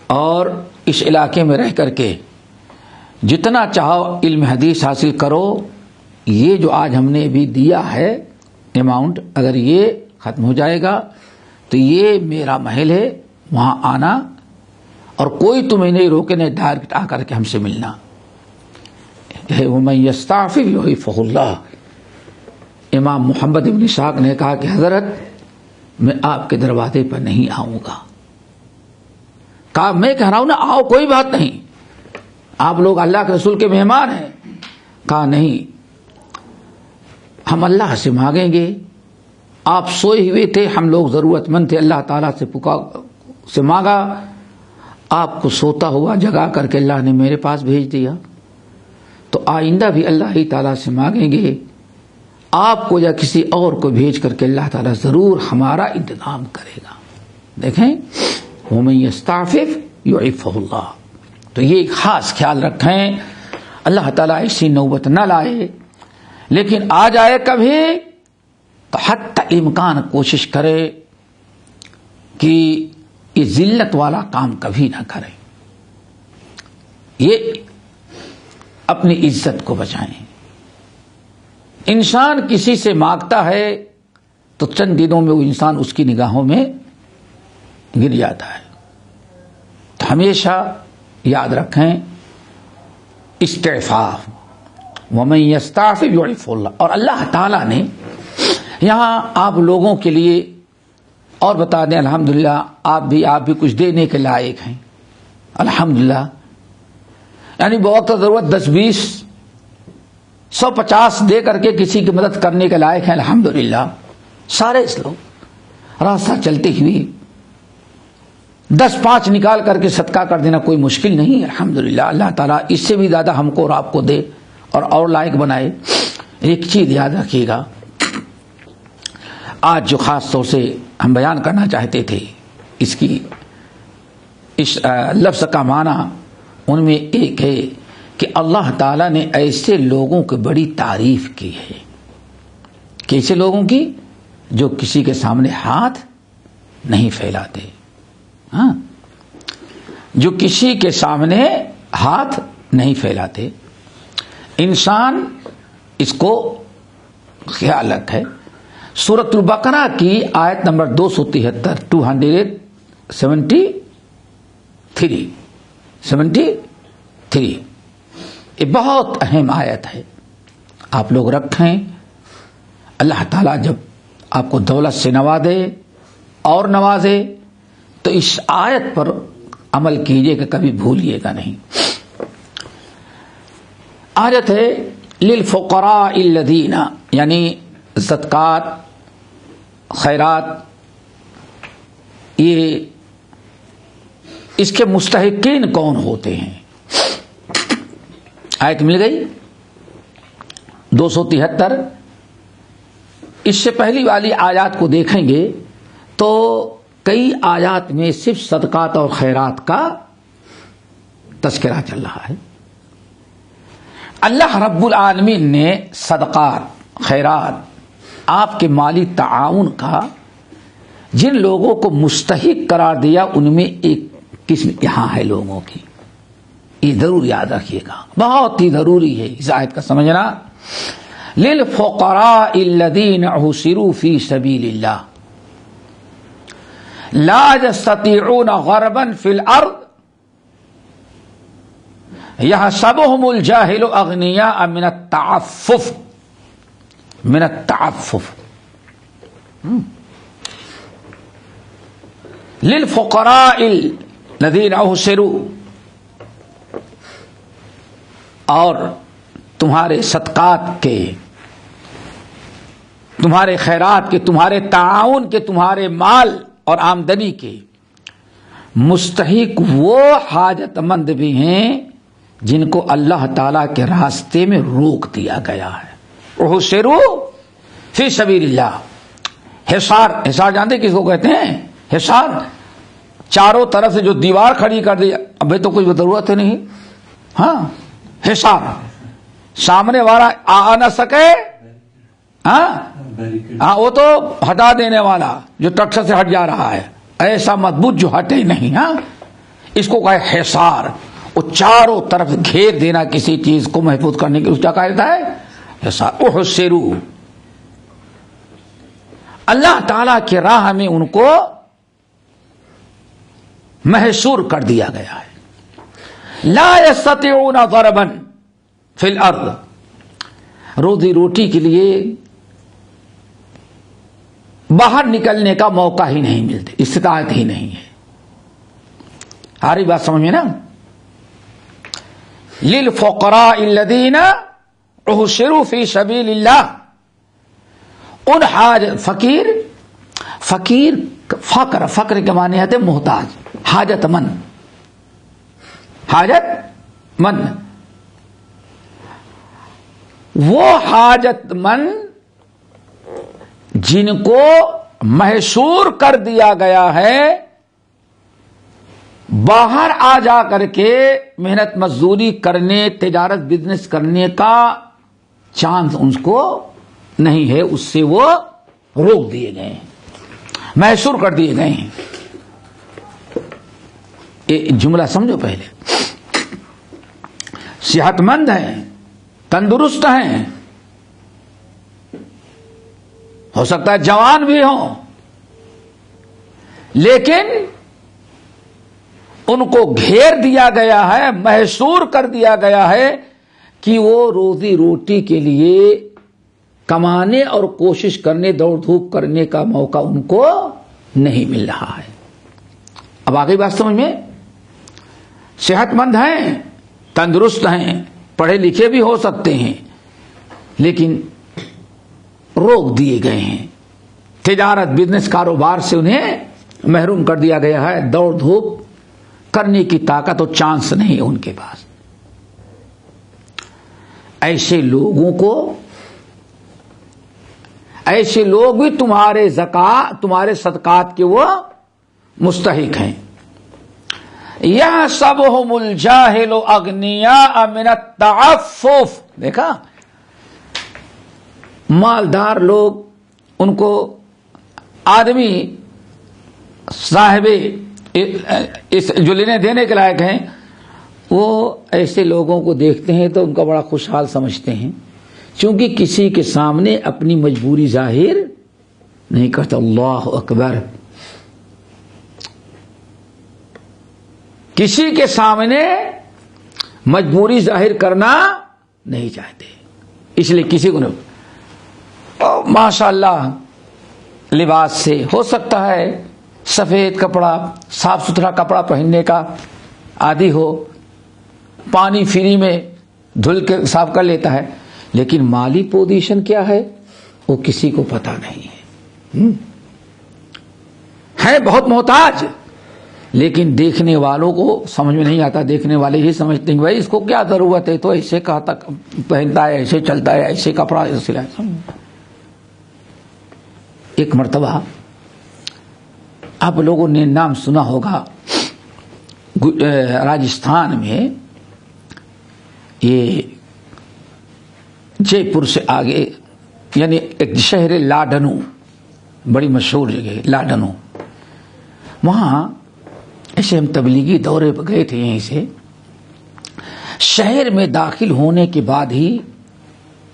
Speaker 2: اور اس علاقے میں رہ کر کے جتنا چاہو علم حدیث حاصل کرو, یہ جو آج ہم نے بھی دیا ہے اماؤنٹ, اگر یہ ختم ہو جائے گا تو یہ میرا محل ہے, وہاں آنا اور کوئی تمہیں نہیں روکے, نہیں ڈائریکٹ آ کر کے ہم سے ملنا. وَمَن يَسْتَعْفِفْ يُعِفَّهُ اللَّهُ. امام محمد ابن اسحاق نے کہا کہ حضرت میں آپ کے دروازے پر نہیں آؤں گا. کہا میں کہہ رہا ہوں نا آؤ, کوئی بات نہیں, آپ لوگ اللہ کے رسول کے مہمان ہیں. کہا نہیں, ہم اللہ سے مانگیں گے, آپ سوئے ہوئے تھے, ہم لوگ ضرورت مند تھے, اللہ تعالیٰ سے مانگا, آپ کو سوتا ہوا جگا کر کے اللہ نے میرے پاس بھیج دیا, تو آئندہ بھی اللہ ہی تعالیٰ سے مانگیں گے, آپ کو یا کسی اور کو بھیج کر کے اللہ تعالیٰ ضرور ہمارا انتظام کرے گا. دیکھیں وَمَن يَسْتَعْفِفْ يُعِفَّهُ اللَّهُ. تو یہ ایک خاص خیال رکھیں, اللہ تعالیٰ ایسی نوبت نہ لائے, لیکن آ جائے کبھی تو حتی امکان کوشش کرے کہ یہ ذلت والا کام کبھی نہ کرے, یہ اپنی عزت کو بچائیں. انسان کسی سے مانگتا ہے تو چند دنوں میں وہ انسان اس کی نگاہوں میں گر جاتا ہے. تو ہمیشہ یاد رکھیں استعفاف, وَمَن يَسْتَعْفِفْ يُعِفَّهُ اللَّهُ. اور اللہ تعالیٰ نے یہاں آپ لوگوں کے لیے اور بتا دیں, الحمدللہ آپ بھی کچھ دینے کے لائق ہیں. الحمدللہ یعنی بوقت ضرورت 10 20 150 دے کر کے کسی کی مدد کرنے کے لائق ہیں الحمدللہ سارے اس لوگ. راستہ چلتے ہوئے 10 5 نکال کر کے صدقہ کر دینا کوئی مشکل نہیں. الحمدللہ اللہ تعالیٰ اس سے بھی زیادہ ہم کو اور آپ کو دے اور لائق بنائے. ایک چیز یاد رکھیے گا، آج جو خاص طور سے ہم بیان کرنا چاہتے تھے، اس لفظ کا معنی ان میں ایک ہے کہ اللہ تعالیٰ نے ایسے لوگوں کی بڑی تعریف کی ہے. کیسے لوگوں کی؟ جو کسی کے سامنے ہاتھ نہیں پھیلاتے. ہاں، جو کسی کے سامنے ہاتھ نہیں پھیلاتے. انسان اس کو خیال رکھے. سورۃ البقرہ کی آیت نمبر 273 273 یہ بہت اہم آیت ہے. آپ لوگ رکھیں. اللہ تعالیٰ جب آپ کو دولت سے نوازے اور نوازے تو اس آیت پر عمل کیجئے کہ کبھی بھولیے گا نہیں. آیت ہے للفقراء الذین، یعنی صدقات خیرات، یہ اس کے مستحقین کون ہوتے ہیں. آیت مل گئی 273. اس سے پہلی والی آیات کو دیکھیں گے تو کئی آیات میں صرف صدقات اور خیرات کا تذکرہ چل رہا ہے. اللہ رب العالمین نے صدقات خیرات آپ کے مالی تعاون کا جن لوگوں کو مستحق قرار دیا ان میں ایک قسم یہاں ہے لوگوں کی. یہ ضرور یاد رکھیے گا، بہت ہی ضروری ہے اس آیت کا سمجھنا. للفقراء الذین احصروا فی سبیل اللہ لا يستطيعون غربا في الارض يحسبهم الجاهل اغنياء من التعفف. للفقراء الذين احصروا، اور تمہارے صدقات کے، تمہارے خیرات کے، تمہارے تعاون کے، تمہارے مال اور آمدنی کے مستحق وہ حاجت مند بھی ہیں جن کو اللہ تعالیٰ کے راستے میں روک دیا گیا ہے. احصروا فی سبیل اللہ. حصار جانتے کس کو کہتے ہیں؟ حصار چاروں طرف سے جو دیوار کھڑی کر دی، ابھی تو کوئی ضرورت نہیں. ہاں، حصار سامنے والا آ نہ سکے، ہاں وہ تو ہٹا دینے والا جو ٹکسر سے ہٹ جا رہا ہے، ایسا مضبوط جو ہٹے نہیں. ہاں، اس کو کہے حصار. وہ چاروں طرف گھیر دینا کسی چیز کو محفوظ کرنے کے، اس کا کہا جاتا ہے حصار. احصروا، اللہ تعالی کی راہ میں ان کو محصور کر دیا گیا ہے. لا يستطيعون ضربا فی الارض، روزی روٹی کے لیے باہر نکلنے کا موقع ہی نہیں ملتا، استطاعت ہی نہیں ہے. آ رہی بات سمجھ میں نا؟ للفقراء الذین احصروا فی سبیل اللہ، ان فقر کے معنی ہے محتاج، حاجت مند. وہ حاجت مند جن کو محصور کر دیا گیا ہے، باہر آ جا کر کے محنت مزدوری کرنے، تجارت بزنس کرنے کا چانس ان کو نہیں ہے، اس سے وہ روک دیے گئے ہیں، محصور کر دیے گئے ہیں. یہ جملہ سمجھو پہلے. صحت مند ہیں، تندرست ہیں، ہو سکتا ہے جوان بھی ہوں، لیکن ان کو گھیر دیا گیا ہے، محصور کر دیا گیا ہے کہ وہ روزی روٹی کے لیے کمانے اور کوشش کرنے، دوڑ دھوپ کرنے کا موقع ان کو نہیں مل رہا ہے. اب آگئی بات سمجھ میں؟ صحت مند ہیں، تندرست ہیں, پڑھے لکھے بھی ہو سکتے ہیں, لیکن روک دیے گئے ہیں. تجارت, بزنس, کاروبار سے انہیں محروم کر دیا گیا ہے. دوڑ دھوپ کرنے کی طاقت اور چانس نہیں ہے ان کے پاس. ایسے لوگ بھی تمہارے زکات, تمہارے صدقات کے وہ مستحق ہیں. یحسبہم الجاہل اغنیاء من التعفف. دیکھا, مالدار لوگ, ان کو آدمی صاحب اس جو لینے دینے کے لائق ہیں, وہ ایسے لوگوں کو دیکھتے ہیں تو ان کا بڑا خوشحال سمجھتے ہیں, چونکہ کسی کے سامنے اپنی مجبوری ظاہر نہیں کرتا. اللہ اکبر. کسی کے سامنے مجبوری ظاہر کرنا نہیں چاہتے, اس لیے کسی کو نہیں. ماشاء اللہ لباس سے ہو سکتا ہے سفید کپڑا, صاف ستھرا کپڑا پہننے کا عادی ہو, پانی فری میں دھل کے صاف کر لیتا ہے, لیکن مالی پوزیشن کیا ہے وہ کسی کو پتا نہیں ہے بہت محتاج, لیکن دیکھنے والوں کو سمجھ میں نہیں آتا. دیکھنے والے ہی سمجھتے ہیں بھائی اس کو کیا ضرورت ہے, تو ایسے کہتا پہنتا ہے, ایسے چلتا ہے, ایسے کپڑا سلاتا. ایک مرتبہ آپ لوگوں نے نام سنا ہوگا, راجستھان میں, یہ جے پور سے آگے, یعنی ایک شہر لاڈنو, بڑی مشہور جگہ لاڈنو. وہاں ایسے ہم تبلیغی دورے پہ گئے تھے. یہیں سے شہر میں داخل ہونے کے بعد ہی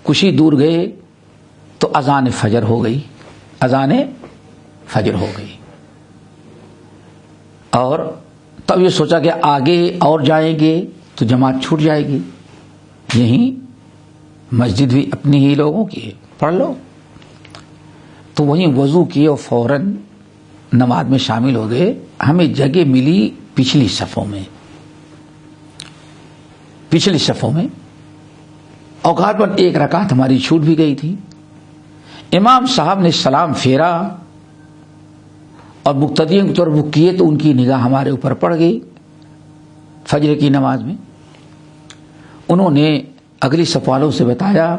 Speaker 2: کچھ ہی دور گئے تو اذان فجر ہو گئی. اذان فجر ہو گئی, اور تب یہ سوچا کہ آگے اور جائیں گے تو جماعت چھوٹ جائے گی. یہیں مسجد بھی اپنی ہی لوگوں کی ہے, پڑھ لو. تو وہیں وضو کیے اور فوراً نماز میں شامل ہو گئے. ہمیں جگہ ملی پچھلی صفوں میں. اوقات پر ایک رکعت ہماری چھوٹ بھی گئی تھی. امام صاحب نے سلام پھیرا اور مقتدیوں کی طرف رخ کیے تو ان کی نگاہ ہمارے اوپر پڑ گئی فجر کی نماز میں. انہوں نے اگلی صف والوں سے بتایا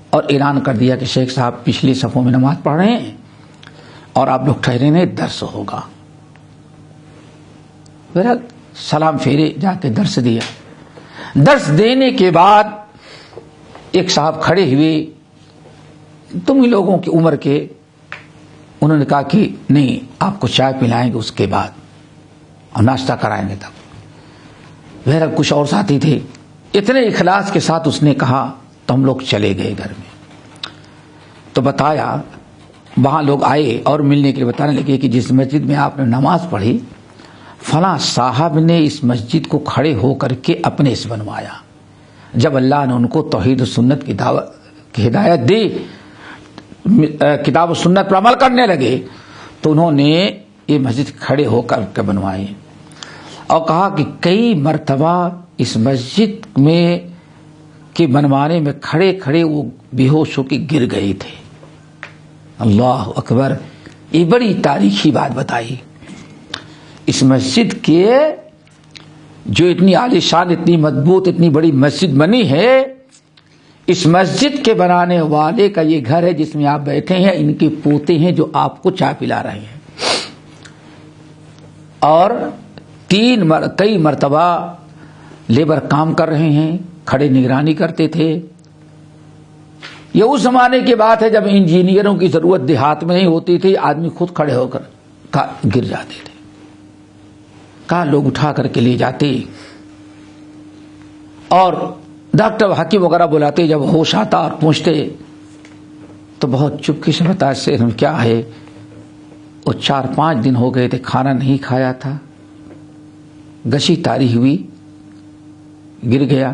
Speaker 2: اور اعلان کر دیا کہ شیخ صاحب پچھلی صفوں میں نماز پڑھ رہے ہیں اور آپ لوگ ٹھہرے ہیں, درس ہوگا. بہرحال سلام پھیرے, جا کے درس دیا. درس دینے کے بعد ایک صاحب کھڑے ہوئے, تم ہی لوگوں کی عمر کے. انہوں نے کہا کہ نہیں, آپ کو چائے پلائیں گے اس کے بعد اور ناشتہ کرائیں گے تب. بہرحال کچھ اور ساتھی تھے, اتنے اخلاص کے ساتھ اس نے کہا تو ہم لوگ چلے گئے گھر میں. تو بتایا, وہاں لوگ آئے اور ملنے کے لیے بتانے لگے کہ جس مسجد میں آپ نے نماز پڑھی فلاں صاحب نے اس مسجد کو کھڑے ہو کر کے اپنے سے بنوایا. جب اللہ نے ان کو توحید و سنت کی دعوت کی ہدایت دی, کتاب و سنت پر عمل کرنے لگے, تو انہوں نے یہ مسجد کھڑے ہو کر کے بنوائی اور کہا کہ کئی مرتبہ اس مسجد میں کے بنوانے میں کھڑے کھڑے وہ بے ہوش ہو کے گر گئے تھے. اللہ اکبر. یہ بڑی تاریخی بات بتائی. اس مسجد کے جو اتنی عالی شان, اتنی مضبوط, اتنی بڑی مسجد بنی ہے, اس مسجد کے بنانے والے کا یہ گھر ہے جس میں آپ بیٹھے ہیں. ان کے پوتے ہیں جو آپ کو چائے پلا رہے ہیں. اور کئی مرتبہ لیبر کام کر رہے ہیں, کھڑے نگرانی کرتے تھے. یہ اس زمانے کی بات ہے جب انجینئروں کی ضرورت دیہات میں نہیں ہوتی تھی, آدمی خود کھڑے ہو کر گر جاتے تھے. کہاں لوگ اٹھا کر کے لے جاتے اور ڈاکٹر حکیم وغیرہ بلاتے. جب ہوش آتا اور پوچھتے تو بہت چپکے سے بتا سے کیا ہے, وہ 4-5 دن ہو گئے تھے کھانا نہیں کھایا تھا, گشی تاری ہوئی, گر گیا.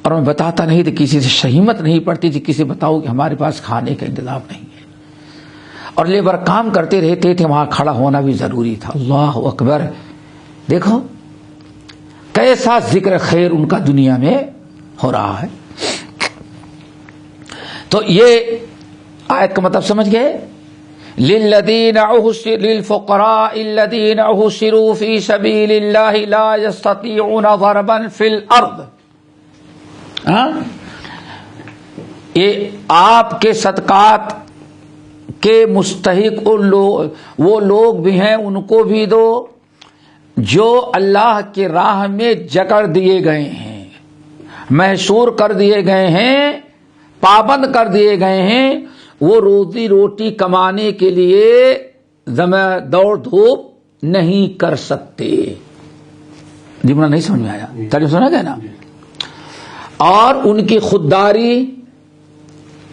Speaker 2: اور میں بتاتا نہیں تھا, کسی سے شہیمت نہیں پڑتی تھی کسی بتاؤ کہ ہمارے پاس کھانے کا انتظام نہیں ہے. اور لیبر کام کرتے رہتے تھے, وہاں کھڑا ہونا بھی ضروری تھا. اللہ اکبر. دیکھو کیسا ذکر خیر ان کا دنیا میں ہو رہا ہے. تو یہ آیت کا مطلب سمجھ گئے؟ للفقراء الذين احصروا في سبيل الله لا يستطيعون ضربا في الارض. یہ آپ کے صدقات کے مستحق وہ لوگ بھی ہیں، ان کو بھی دو جو اللہ کے راہ میں جکڑ دیے گئے ہیں، محصور کر دیے گئے ہیں، پابند کر دیے گئے ہیں. وہ روزی روٹی کمانے کے لیے دوڑ دھوپ نہیں کر سکتے. جملہ نہیں سمجھ میں آیا؟ ترجمہ سنا گیا نا؟ اور ان کی خودداری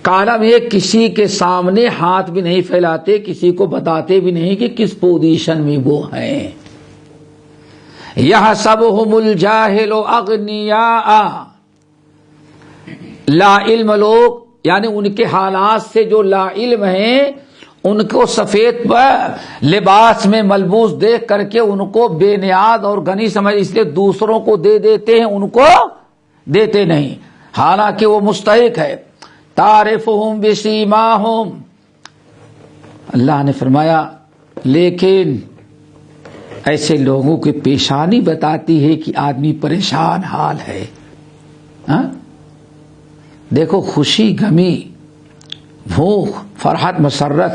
Speaker 2: کالم یہ کسی کے سامنے ہاتھ بھی نہیں پھیلاتے، کسی کو بتاتے بھی نہیں کہ کس پوزیشن میں وہ ہیں. یحسبہم الجاہل اغنیاء، لا علم لوگ یعنی ان کے حالات سے جو لا علم ہیں ان کو سفید لباس میں ملبوس دیکھ کر کے ان کو بے نیاز اور غنی سمجھ، اس لیے دوسروں کو دے دیتے ہیں، ان کو دیتے نہیں، حالانکہ وہ مستحق ہے. تعرفہم بسیماہم، اللہ نے فرمایا لیکن ایسے لوگوں کی پیشانی بتاتی ہے کہ آدمی پریشان حال ہے. دیکھو خوشی غمی بھوک فرحت مسرت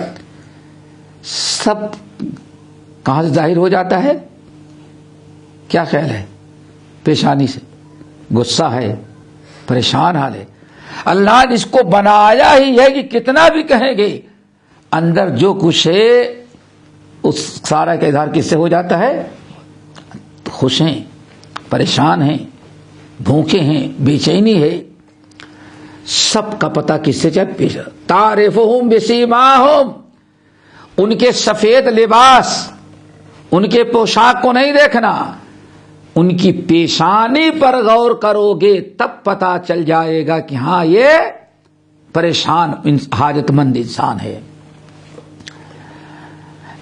Speaker 2: سب کہاں سے ظاہر ہو جاتا ہے؟ کیا خیال ہے؟ پیشانی سے. غصہ ہے، پریشان حال ہے. اللہ نے اس کو بنایا ہی ہے کہ کتنا بھی کہیں گے اندر جو کچھ ہے اس سارا کا اظہار کس سے ہو جاتا ہے؟ خوش ہیں، پریشان ہیں، بھوکے ہیں، بے چینی ہے، سب کا پتہ کس سے چل. تعرفہم بسیماہم، ان کے سفید لباس ان کے پوشاک کو نہیں دیکھنا، ان کی پیشانی پر غور کرو گے تب پتہ چل جائے گا کہ ہاں یہ پریشان حاجت مند انسان ہے.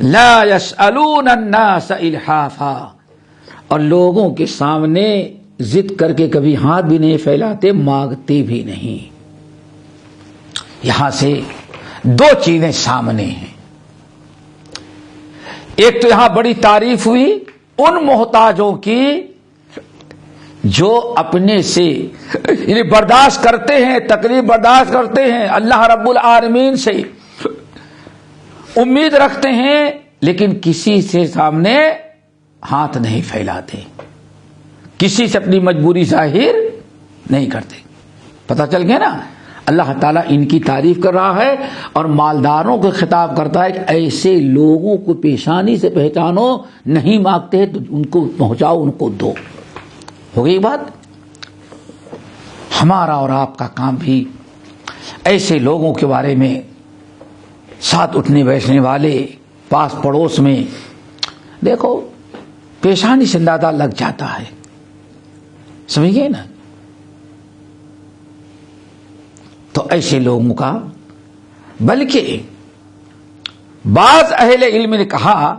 Speaker 2: لا يسألون الناس الحافا، اور لوگوں کے سامنے ضد کر کے کبھی ہاتھ بھی نہیں پھیلاتے، مانگتے بھی نہیں. یہاں سے دو چیزیں سامنے ہیں. ایک تو یہاں بڑی تعریف ہوئی ان محتاجوں کی جو اپنے سے یعنی برداشت کرتے ہیں، تکلیف برداشت کرتے ہیں، اللہ رب العالمین سے امید رکھتے ہیں، لیکن کسی سے سامنے ہاتھ نہیں پھیلاتے، کسی سے اپنی مجبوری ظاہر نہیں کرتے. پتہ چل گیا نا؟ اللہ تعالیٰ ان کی تعریف کر رہا ہے اور مالداروں کو خطاب کرتا ہے کہ ایسے لوگوں کو پیشانی سے پہچانو، نہیں مانگتے تو ان کو پہنچاؤ، ان کو دو. ہو گئی بات؟ ہمارا اور آپ کا کام بھی ایسے لوگوں کے بارے میں، ساتھ اٹھنے بیٹھنے والے پاس پڑوس میں، دیکھو پیشانی سے اندازہ لگ جاتا ہے، سمجھ گئے نا؟ تو ایسے لوگوں کا، بلکہ بعض اہل علم نے کہا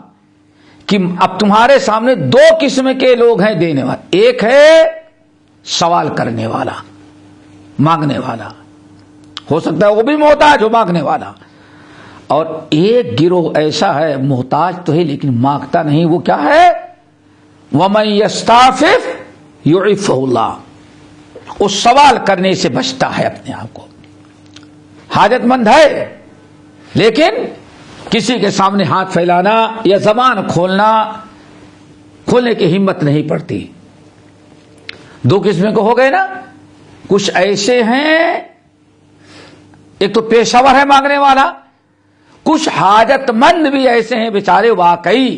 Speaker 2: کہ اب تمہارے سامنے دو قسم کے لوگ ہیں دینے والے. ایک ہے سوال کرنے والا، مانگنے والا، ہو سکتا ہے وہ بھی محتاج ہو، مانگنے والا. اور ایک گروہ ایسا ہے محتاج تو ہے لیکن مانگتا نہیں. وہ کیا ہے؟ وَمَن يَسْتَعْفِفْ يُعِفَّهُ اللَّهُ، اس سوال کرنے سے بچتا ہے اپنے آپ کو. حاجت مند ہے لیکن کسی کے سامنے ہاتھ پھیلانا یا زبان کھولنے کی ہمت نہیں پڑتی. دو قسم کو ہو گئے نا. کچھ ایسے ہیں، ایک تو پیشہ ور ہے مانگنے والا، کچھ حاجت مند بھی ایسے ہیں بیچارے واقعی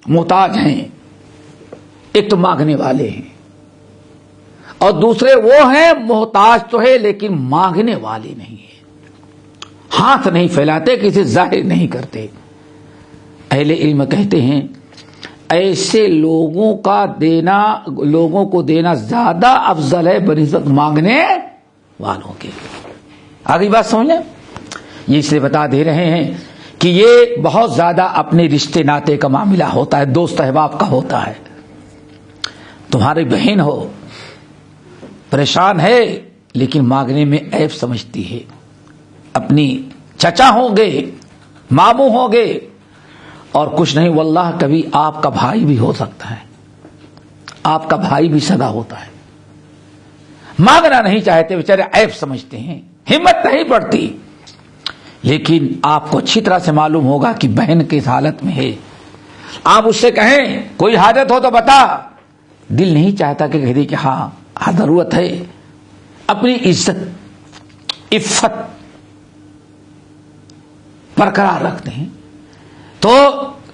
Speaker 2: محتاج ہیں. ایک تو مانگنے والے ہیں اور دوسرے وہ ہیں محتاج تو ہے لیکن مانگنے والے نہیں ہیں، ہاتھ نہیں پھیلاتے، کسی ظاہر نہیں کرتے. اہل علم کہتے ہیں ایسے لوگوں کو دینا زیادہ افضل ہے بنسبت مانگنے والوں کے. آگے بات سمجھ لیں. یہ اس لیے بتا دے رہے ہیں کہ یہ بہت زیادہ اپنے رشتے ناتے کا معاملہ ہوتا ہے، دوست احباب کا ہوتا ہے. تمہاری بہن ہو پریشان ہے لیکن مانگنے میں عیب سمجھتی ہے، اپنی چچا ہوں گے، ماموں ہوں گے، اور کچھ نہیں واللہ کبھی آپ کا بھائی بھی ہو سکتا ہے، آپ کا بھائی بھی سگا ہوتا ہے، مانگنا نہیں چاہتے بیچارے، عیب سمجھتے ہیں، ہمت نہیں پڑتی، لیکن آپ کو اچھی طرح سے معلوم ہوگا کہ بہن کس حالت میں ہے، آپ اس سے کہیں کوئی حاجت ہو تو بتا، دل نہیں چاہتا کہ کہہ دے کہ ہاں ضرورت ہے، اپنی عزت عفت برقرار رکھتے ہیں۔ تو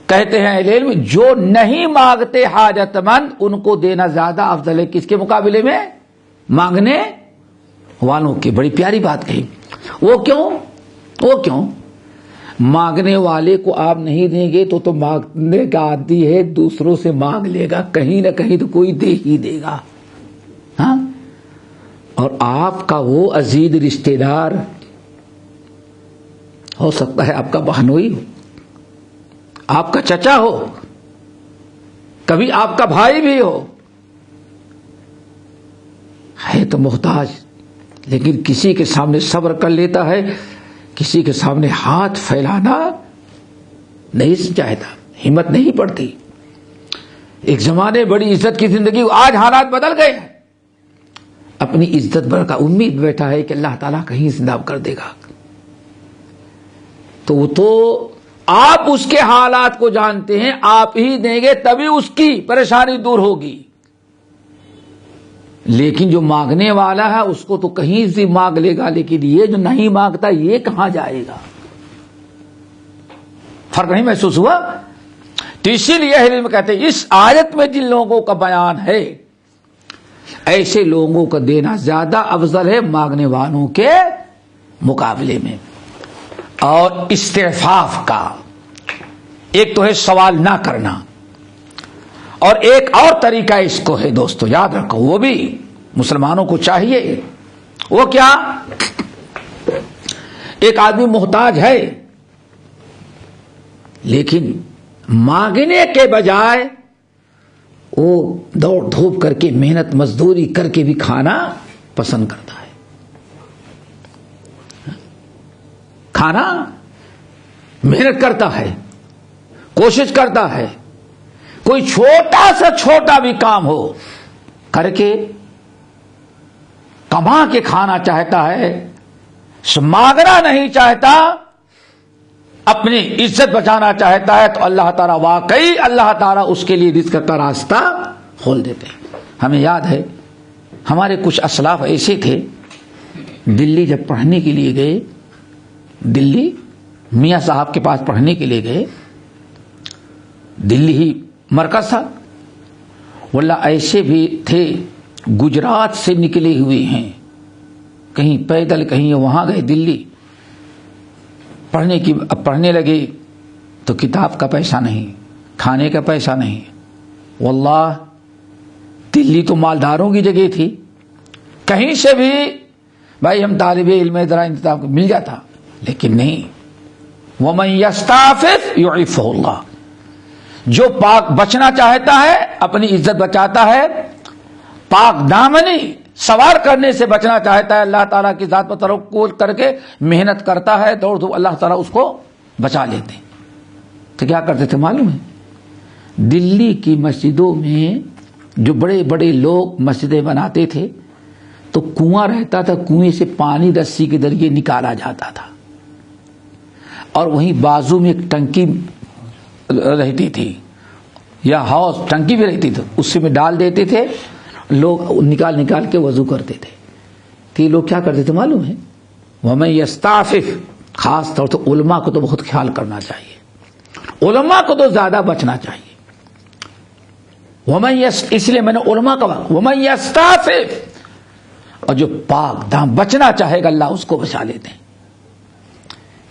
Speaker 2: کہتے ہیں اہل علم جو نہیں مانگتے حاجت مند ان کو دینا زیادہ افضل ہے، کس کے مقابلے میں؟ مانگنے والوں کی۔ بڑی پیاری بات کہی، وہ کیوں مانگنے والے کو آپ نہیں دیں گے تو مانگنے کا عادی ہے، دوسروں سے مانگ لے گا، کہیں نہ کہیں تو کوئی دے ہی دے گا، ہاں؟ اور آپ کا وہ عزیز رشتہ دار ہو سکتا ہے آپ کا بہنوئی ہو، آپ کا چچا ہو، کبھی آپ کا بھائی بھی ہو، ہے تو محتاج، لیکن کسی کے سامنے صبر کر لیتا ہے، کسی کے سامنے ہاتھ پھیلانا نہیں چاہتا، ہمت نہیں پڑتی۔ ایک زمانے بڑی عزت کی زندگی، آج حالات بدل گئے ہیں، اپنی عزت بڑھ کا امید بیٹھا ہے کہ اللہ تعالیٰ کہیں زندہ کر دے گا، تو آپ اس کے حالات کو جانتے ہیں، آپ ہی دیں گے تبھی اس کی پریشانی دور ہوگی، لیکن جو مانگنے والا ہے اس کو تو کہیں سے مانگ لے گا، لیکن یہ جو نہیں مانگتا یہ کہاں جائے گا؟ فرق نہیں محسوس ہوا؟ تو اسی لیے اہل علم کہتے ہیں اس آیت میں جن لوگوں کا بیان ہے ایسے لوگوں کو دینا زیادہ افضل ہے مانگنے والوں کے مقابلے میں۔ اور استعفاف کا ایک تو ہے سوال نہ کرنا، اور ایک اور طریقہ اس کو ہے دوستو یاد رکھو، وہ بھی مسلمانوں کو چاہیے، وہ کیا؟ ایک آدمی محتاج ہے لیکن مانگنے کے بجائے وہ دوڑ دھوپ کر کے محنت مزدوری کر کے بھی کھانا پسند کرتا ہے، کھانا محنت کرتا ہے، کوشش کرتا ہے، کوئی چھوٹا سا چھوٹا بھی کام ہو کر کے کما کے کھانا چاہتا ہے، مانگنا نہیں چاہتا، اپنی عزت بچانا چاہتا ہے، تو اللہ تعالیٰ واقعی اللہ تعالیٰ اس کے لیے رزق کا راستہ کھول دیتے ہیں۔ ہمیں یاد ہے ہمارے کچھ اسلاف ایسے تھے، دلی جب پڑھنے کے لیے گئے، دلی میاں صاحب کے پاس پڑھنے کے لیے گئے، دلی ہی مرکز تھا، واللہ ایسے بھی تھے گجرات سے نکلے ہوئے ہیں، کہیں پیدل کہیں وہاں گئے دلی پڑھنے لگے، تو کتاب کا پیسہ نہیں، کھانے کا پیسہ نہیں، واللہ دلی تو مالداروں کی جگہ تھی، کہیں سے بھی بھائی ہم طالب علم ذرا انتظام مل جاتا، لیکن نہیں، وَمَن يَسْتَعْفِفْ يُعِفُّهُ اللَّهُ، جو پاک بچنا چاہتا ہے، اپنی عزت بچاتا ہے، پاک دامنی سوار کرنے سے بچنا چاہتا ہے، اللہ تعالیٰ کی ذات پر توکل کر کے محنت کرتا ہے، دوڑ دھوپ، اللہ تعالیٰ اس کو بچا لیتے ہیں۔ تو کیا کرتے تھے معلوم ہے؟ دلی کی مسجدوں میں جو بڑے بڑے لوگ مسجدیں بناتے تھے تو کنواں رہتا تھا، کنویں سے پانی رسی کے ذریعے نکالا جاتا تھا، اور وہیں بازو میں ایک ٹنکی رہتی تھی یا ہاؤس ٹنکی بھی رہتی تھی، اس میں ڈال دیتے تھے، لوگ نکال کے وضو کرتے تھے۔ تو یہ لوگ کیا کرتے تھے معلوم ہے؟ وَمَن يَسْتَعْفِفْ، خاص طور سے علماء کو تو بہت خیال کرنا چاہیے، علماء کو تو زیادہ بچنا چاہیے، اس لیے میں نے علماء کا وَمَن يَسْتَعْفِفْ، اور جو پاک دام بچنا چاہے گا اللہ اس کو بچا لیتے ہیں۔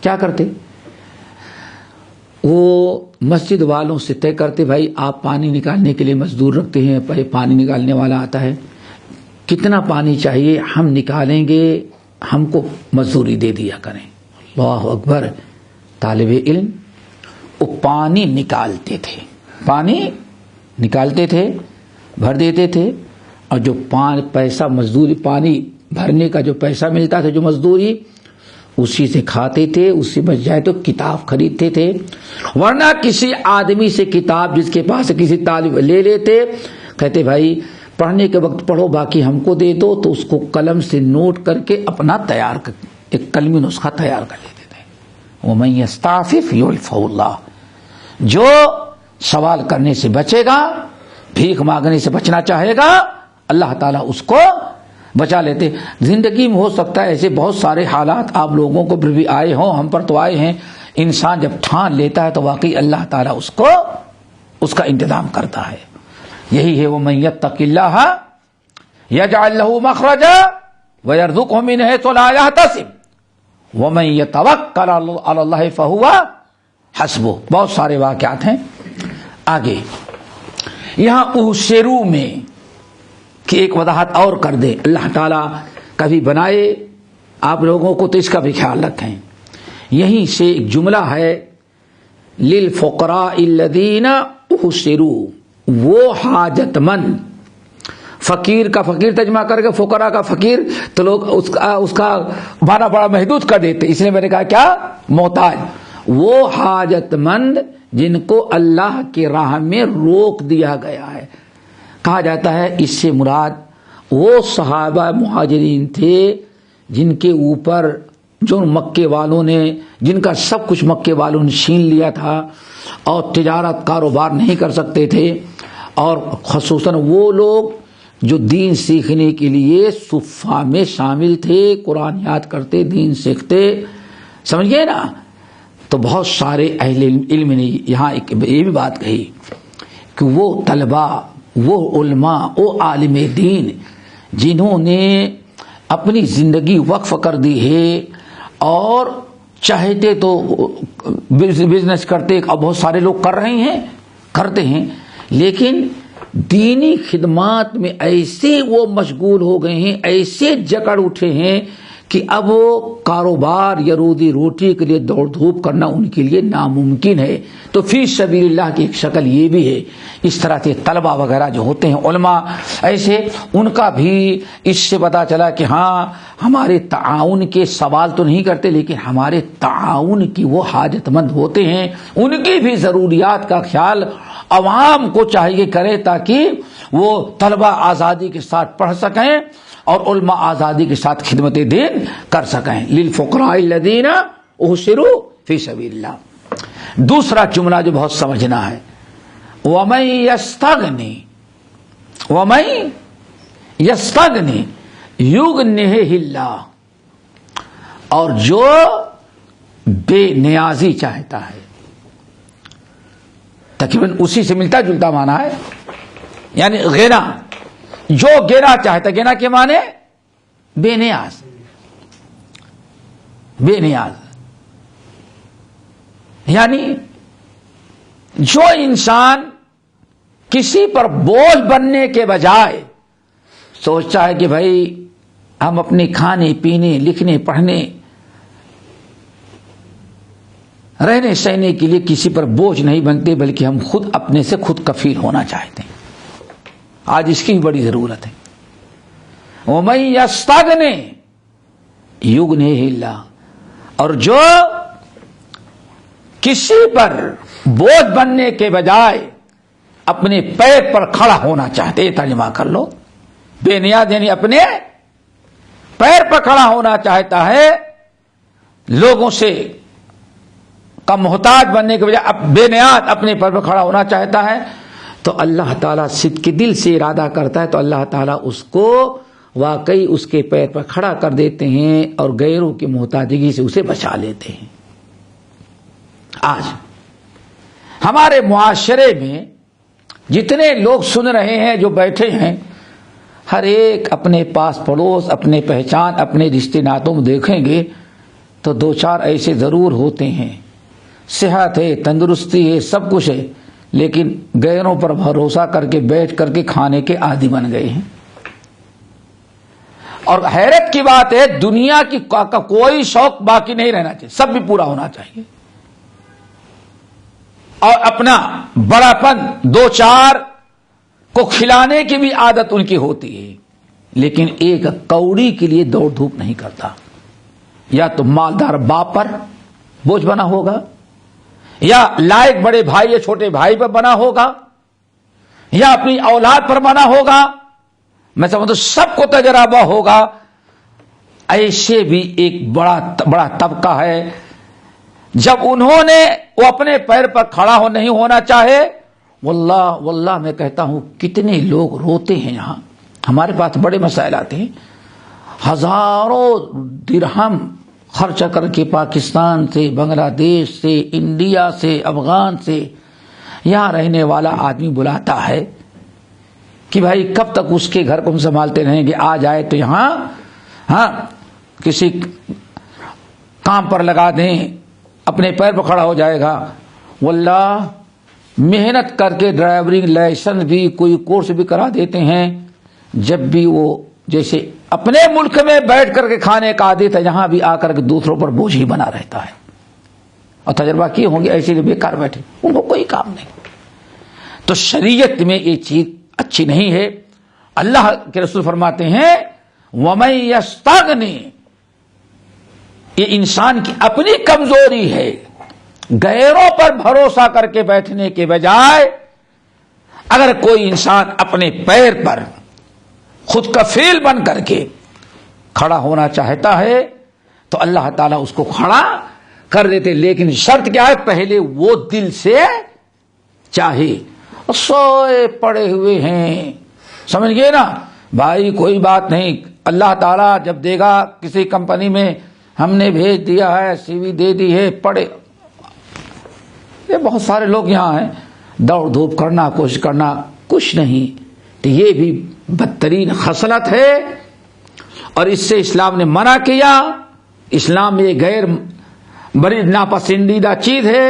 Speaker 2: کیا کرتے؟ وہ مسجد والوں سے طے کرتے، بھائی آپ پانی نکالنے کے لیے مزدور رکھتے ہیں، پانی نکالنے والا آتا ہے، کتنا پانی چاہیے ہم نکالیں گے، ہم کو مزدوری دے دیا کریں۔ اللہ اکبر! طالب علم وہ پانی نکالتے تھے، بھر دیتے تھے، اور جو پیسہ مزدوری پانی بھرنے کا جو پیسہ ملتا تھا جو مزدوری، اسی سے کھاتے تھے، اس سے بچ جائے تو کتاب خریدتے تھے، ورنہ کسی آدمی سے کتاب جس کے پاس کسی طالب لے لیتے، کہتے بھائی پڑھنے کے وقت پڑھو باقی ہم کو دے دو، تو اس کو قلم سے نوٹ کر کے اپنا ایک قلمی نسخہ تیار کر لیتے تھے۔ وَمَن يَسْتَعْفِفْ يُعْفِهُ اللَّهُ، جو سوال کرنے سے بچے گا، بھیک مانگنے سے بچنا چاہے گا، اللہ تعالیٰ اس کو بچا لیتے۔ زندگی میں ہو سکتا ہے ایسے بہت سارے حالات آپ لوگوں کو بھی آئے ہوں، ہم پر تو آئے ہیں، انسان جب ٹھان لیتا ہے تو واقعی اللہ تعالیٰ اس کا انتظام کرتا ہے۔ یہی ہے وَمَن يَتَّقِ اللَّهَ يَجْعَل لَّهُ مَخْرَجًا وَيَرْزُقْهُ مِنْ حَيْثُ لَا يَحْتَسِبُ وَمَن يَتَوَكَّلْ عَلَى اللَّهِ فَهُوَ حَسْبُهُ۔ بہت سارے واقعات ہیں۔ آگے یہاں اُحشروا میں کہ ایک وضاحت اور کر دے، اللہ تعالیٰ کبھی بنائے آپ لوگوں کو تو اس کا بھی خیال رکھیں۔ یہیں سے ایک جملہ ہے للفقراء الذین احشروا، وہ حاجت مند، فقیر کا فقیر ترجمہ کر کے فقراء کا فقیر، تو لوگ اس کا معنی بڑا محدود کر دیتے، اس لیے میں نے کہا کیا محتاج، وہ حاجت مند جن کو اللہ کی راہ میں روک دیا گیا ہے۔ کہا جاتا ہے اس سے مراد وہ صحابہ مہاجرین تھے جن کے اوپر جو مکے والوں نے، جن کا سب کچھ مکے والوں نے چھین لیا تھا اور تجارت کاروبار نہیں کر سکتے تھے، اور خصوصاً وہ لوگ جو دین سیکھنے کے لیے صفہ میں شامل تھے، قرآن یاد کرتے، دین سیکھتے، سمجھ گئے نا؟ تو بہت سارے اہل علم نے یہاں یہ بھی بات کہی کہ وہ طلباء، وہ علماء، وہ عالم دین جنہوں نے اپنی زندگی وقف کر دی ہے اور چاہتے تو بزنس کرتے، اب بہت سارے لوگ کرتے ہیں، لیکن دینی خدمات میں ایسے وہ مشغول ہو گئے ہیں، ایسے جکڑ اٹھے ہیں کہ اب وہ کاروبار یا روٹی کے لیے دوڑ دھوپ کرنا ان کے لیے ناممکن ہے۔ تو فی سبیل اللہ کی ایک شکل یہ بھی ہے۔ اس طرح کے طلبہ وغیرہ جو ہوتے ہیں، علماء ایسے، ان کا بھی اس سے پتا چلا کہ ہاں ہمارے تعاون کے سوال تو نہیں کرتے، لیکن ہمارے تعاون کی وہ حاجت مند ہوتے ہیں، ان کی بھی ضروریات کا خیال عوام کو چاہیے کرے تاکہ وہ طلبہ آزادی کے ساتھ پڑھ سکیں اور علماء آزادی کے ساتھ خدمت دین کر سکیں۔ للفقراء الذین احشروا فی سبیل اللہ۔ دوسرا جملہ جو بہت سمجھنا ہے، وَمَن یستغنی، وَمن یستغنی یغنہ اللہ، اور جو بے نیازی چاہتا ہے، تقریباً اسی سے ملتا جلتا معنی ہے، یعنی غنا، جو گنا چاہتا ہے، گنا کے معنی بے نیاز، بے نیاز، یعنی جو انسان کسی پر بوجھ بننے کے بجائے سوچتا ہے کہ بھائی ہم اپنے کھانے پینے، لکھنے پڑھنے، رہنے سہنے کے لیے کسی پر بوجھ نہیں بنتے، بلکہ ہم خود اپنے سے خود کفیل ہونا چاہتے ہیں۔ آج اس کی بڑی ضرورت ہے۔ وَمَن یستغنی یغنہ اللہ، اور جو کسی پر بوجھ بننے کے بجائے اپنے پیر پر کھڑا ہونا چاہتے، ترجمہ کر لو، بے نیاز یعنی اپنے پیر پر کھڑا ہونا چاہتا ہے، لوگوں سے کا محتاج بننے کے بجائے بے نیاز اپنے پیر پر کھڑا ہونا چاہتا ہے، تو اللہ تعالیٰ صدق کے دل سے ارادہ کرتا ہے تو اللہ تعالیٰ اس کو واقعی اس کے پیر پر کھڑا کر دیتے ہیں اور غیروں کی محتاجگی سے اسے بچا لیتے ہیں۔ آج ہمارے معاشرے میں جتنے لوگ سن رہے ہیں، جو بیٹھے ہیں، ہر ایک اپنے پاس پڑوس، اپنے پہچان، اپنے رشتے ناتوں میں دیکھیں گے تو دو چار ایسے ضرور ہوتے ہیں، صحت ہے، تندرستی ہے، سب کچھ ہے، لیکن غیروں پر بھروسہ کر کے بیٹھ کر کے کھانے کے عادی بن گئے ہیں۔ اور حیرت کی بات ہے، دنیا کی کا کوئی شوق باقی نہیں رہنا چاہیے، سب بھی پورا ہونا چاہیے، اور اپنا بڑا پن دو چار کو کھلانے کی بھی عادت ان کی ہوتی ہے، لیکن ایک کوڑی کے لیے دوڑ دھوپ نہیں کرتا. یا تو مالدار باپ پر بوجھ بنا ہوگا، یا لائق بڑے بھائی یا چھوٹے بھائی پر بنا ہوگا، یا اپنی اولاد پر بنا ہوگا. میں سمجھتا ہوں سب کو تجربہ ہوگا. ایسے بھی ایک بڑا طبقہ ہے، جب انہوں نے وہ اپنے پیر پر کھڑا نہیں ہونا چاہے، واللہ میں کہتا ہوں کتنے لوگ روتے ہیں. یہاں ہمارے پاس بڑے مسائل آتے ہیں، ہزاروں درہم خرچ کر کے پاکستان سے، بنگلہ دیش سے، انڈیا سے، افغان سے یہاں رہنے والا آدمی بلاتا ہے کہ بھائی کب تک اس کے گھر کو ہم سنبھالتے رہیں گے، آ جائے تو یہاں کسی کام پر لگا دیں، اپنے پیر پر کھڑا ہو جائے گا. واللہ محنت کر کے ڈرائیورنگ لائسنس بھی کوئی کورس بھی کرا دیتے ہیں. جب بھی وہ جیسے اپنے ملک میں بیٹھ کر کے کھانے کا عادت ہے، یہاں بھی آ کر کے دوسروں پر بوجھ ہی بنا رہتا ہے. اور تجربہ کیے ہوں گے ایسے لیے بیکار بیٹھے، ان کو کوئی کام نہیں. تو شریعت میں یہ چیز اچھی نہیں ہے. اللہ کے رسول فرماتے ہیں وَمَن يَسْتَغْنِ، یہ انسان کی اپنی کمزوری ہے. غیروں پر بھروسہ کر کے بیٹھنے کے بجائے اگر کوئی انسان اپنے پیر پر خود کفیل بن کر کے کھڑا ہونا چاہتا ہے تو اللہ تعالیٰ اس کو کھڑا کر دیتے. لیکن شرط کیا ہے؟ پہلے وہ دل سے چاہے. سوئے پڑے ہوئے ہیں، سمجھ گئے نا بھائی، کوئی بات نہیں، اللہ تعالیٰ جب دے گا. کسی کمپنی میں ہم نے بھیج دیا ہے، سی وی دے دی ہے، پڑھے. یہ بہت سارے لوگ یہاں ہیں، دوڑ دھوپ کرنا، کوشش کرنا، کچھ نہیں. تو یہ بھی بدترین خصلت ہے اور اس سے اسلام نے منع کیا. اسلام میں یہ غیر بڑی ناپسندیدہ چیز ہے.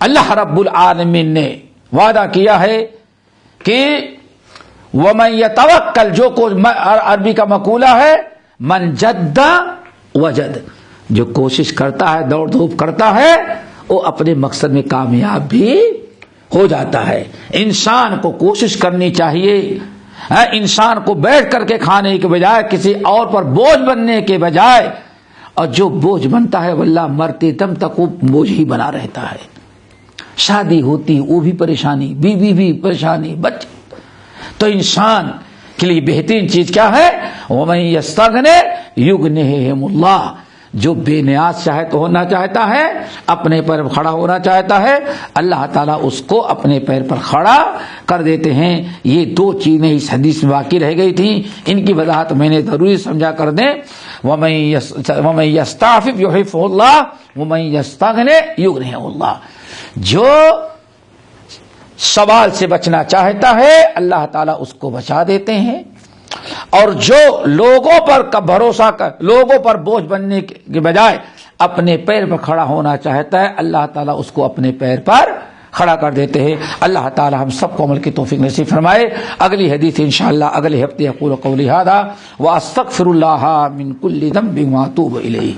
Speaker 2: اللہ رب العالمین نے وعدہ کیا ہے کہ وَمَن يَتَوَكَّلْ، جو کو عربی کا مقولہ ہے من جد وجد، جو کوشش کرتا ہے، دوڑ دھوپ کرتا ہے، وہ اپنے مقصد میں کامیاب بھی ہو جاتا ہے. انسان کو کوشش کرنی چاہیے. انسان کو بیٹھ کر کے کھانے کے بجائے کسی اور پر بوجھ بننے کے بجائے، اور جو بوجھ بنتا ہے واللہ مرتے دم تک وہ بوجھ ہی بنا رہتا ہے. شادی ہوتی وہ بھی پریشانی، بیوی بھی پریشانی، بچے. تو انسان کے لیے بہترین چیز کیا ہے؟ وَمَن يَسْتَغْنِ يُغْنِهِ اللَّهُ، جو بے نیاز ہونا چاہتا ہے، اپنے پیر پر کھڑا ہونا چاہتا ہے، اللہ تعالیٰ اس کو اپنے پیر پر کھڑا کر دیتے ہیں. یہ دو چیزیں اس حدیث میں باقی رہ گئی تھیں، ان کی وضاحت میں نے ضروری سمجھا کر دیں. وَمَن يَسْتَعْفِفْ يُعِفْهُ اللَّهُ وَمَن يَسْتَغْنِ يُغْنِهِ اللَّهُ. جو سوال سے بچنا چاہتا ہے اللہ تعالیٰ اس کو بچا دیتے ہیں، اور جو لوگوں پر بھروسہ لوگوں پر بوجھ بننے کے بجائے اپنے پیر پر کھڑا ہونا چاہتا ہے، اللہ تعالیٰ اس کو اپنے پیر پر کھڑا کر دیتے ہیں. اللہ تعالیٰ ہم سب کو عمل کی توفیق نصیب فرمائے. اگلی حدیث انشاءاللہ اگلے ہفتے. اقول قولی ھذا واستغفر اللہ من کل ذنب واتوب الیہ.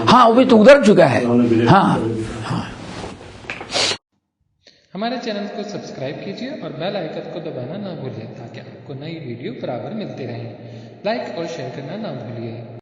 Speaker 2: ہاں وہ بھی تو گزر چکا ہے. ہاں
Speaker 3: ہمارے چینل کو سبسکرائب کیجیے اور بیل آئیکن کو دبانا نہ بھولیں تاکہ آپ کو نئی ویڈیو برابر ملتے رہیں. لائک اور شیئر کرنا نہ بھولیے.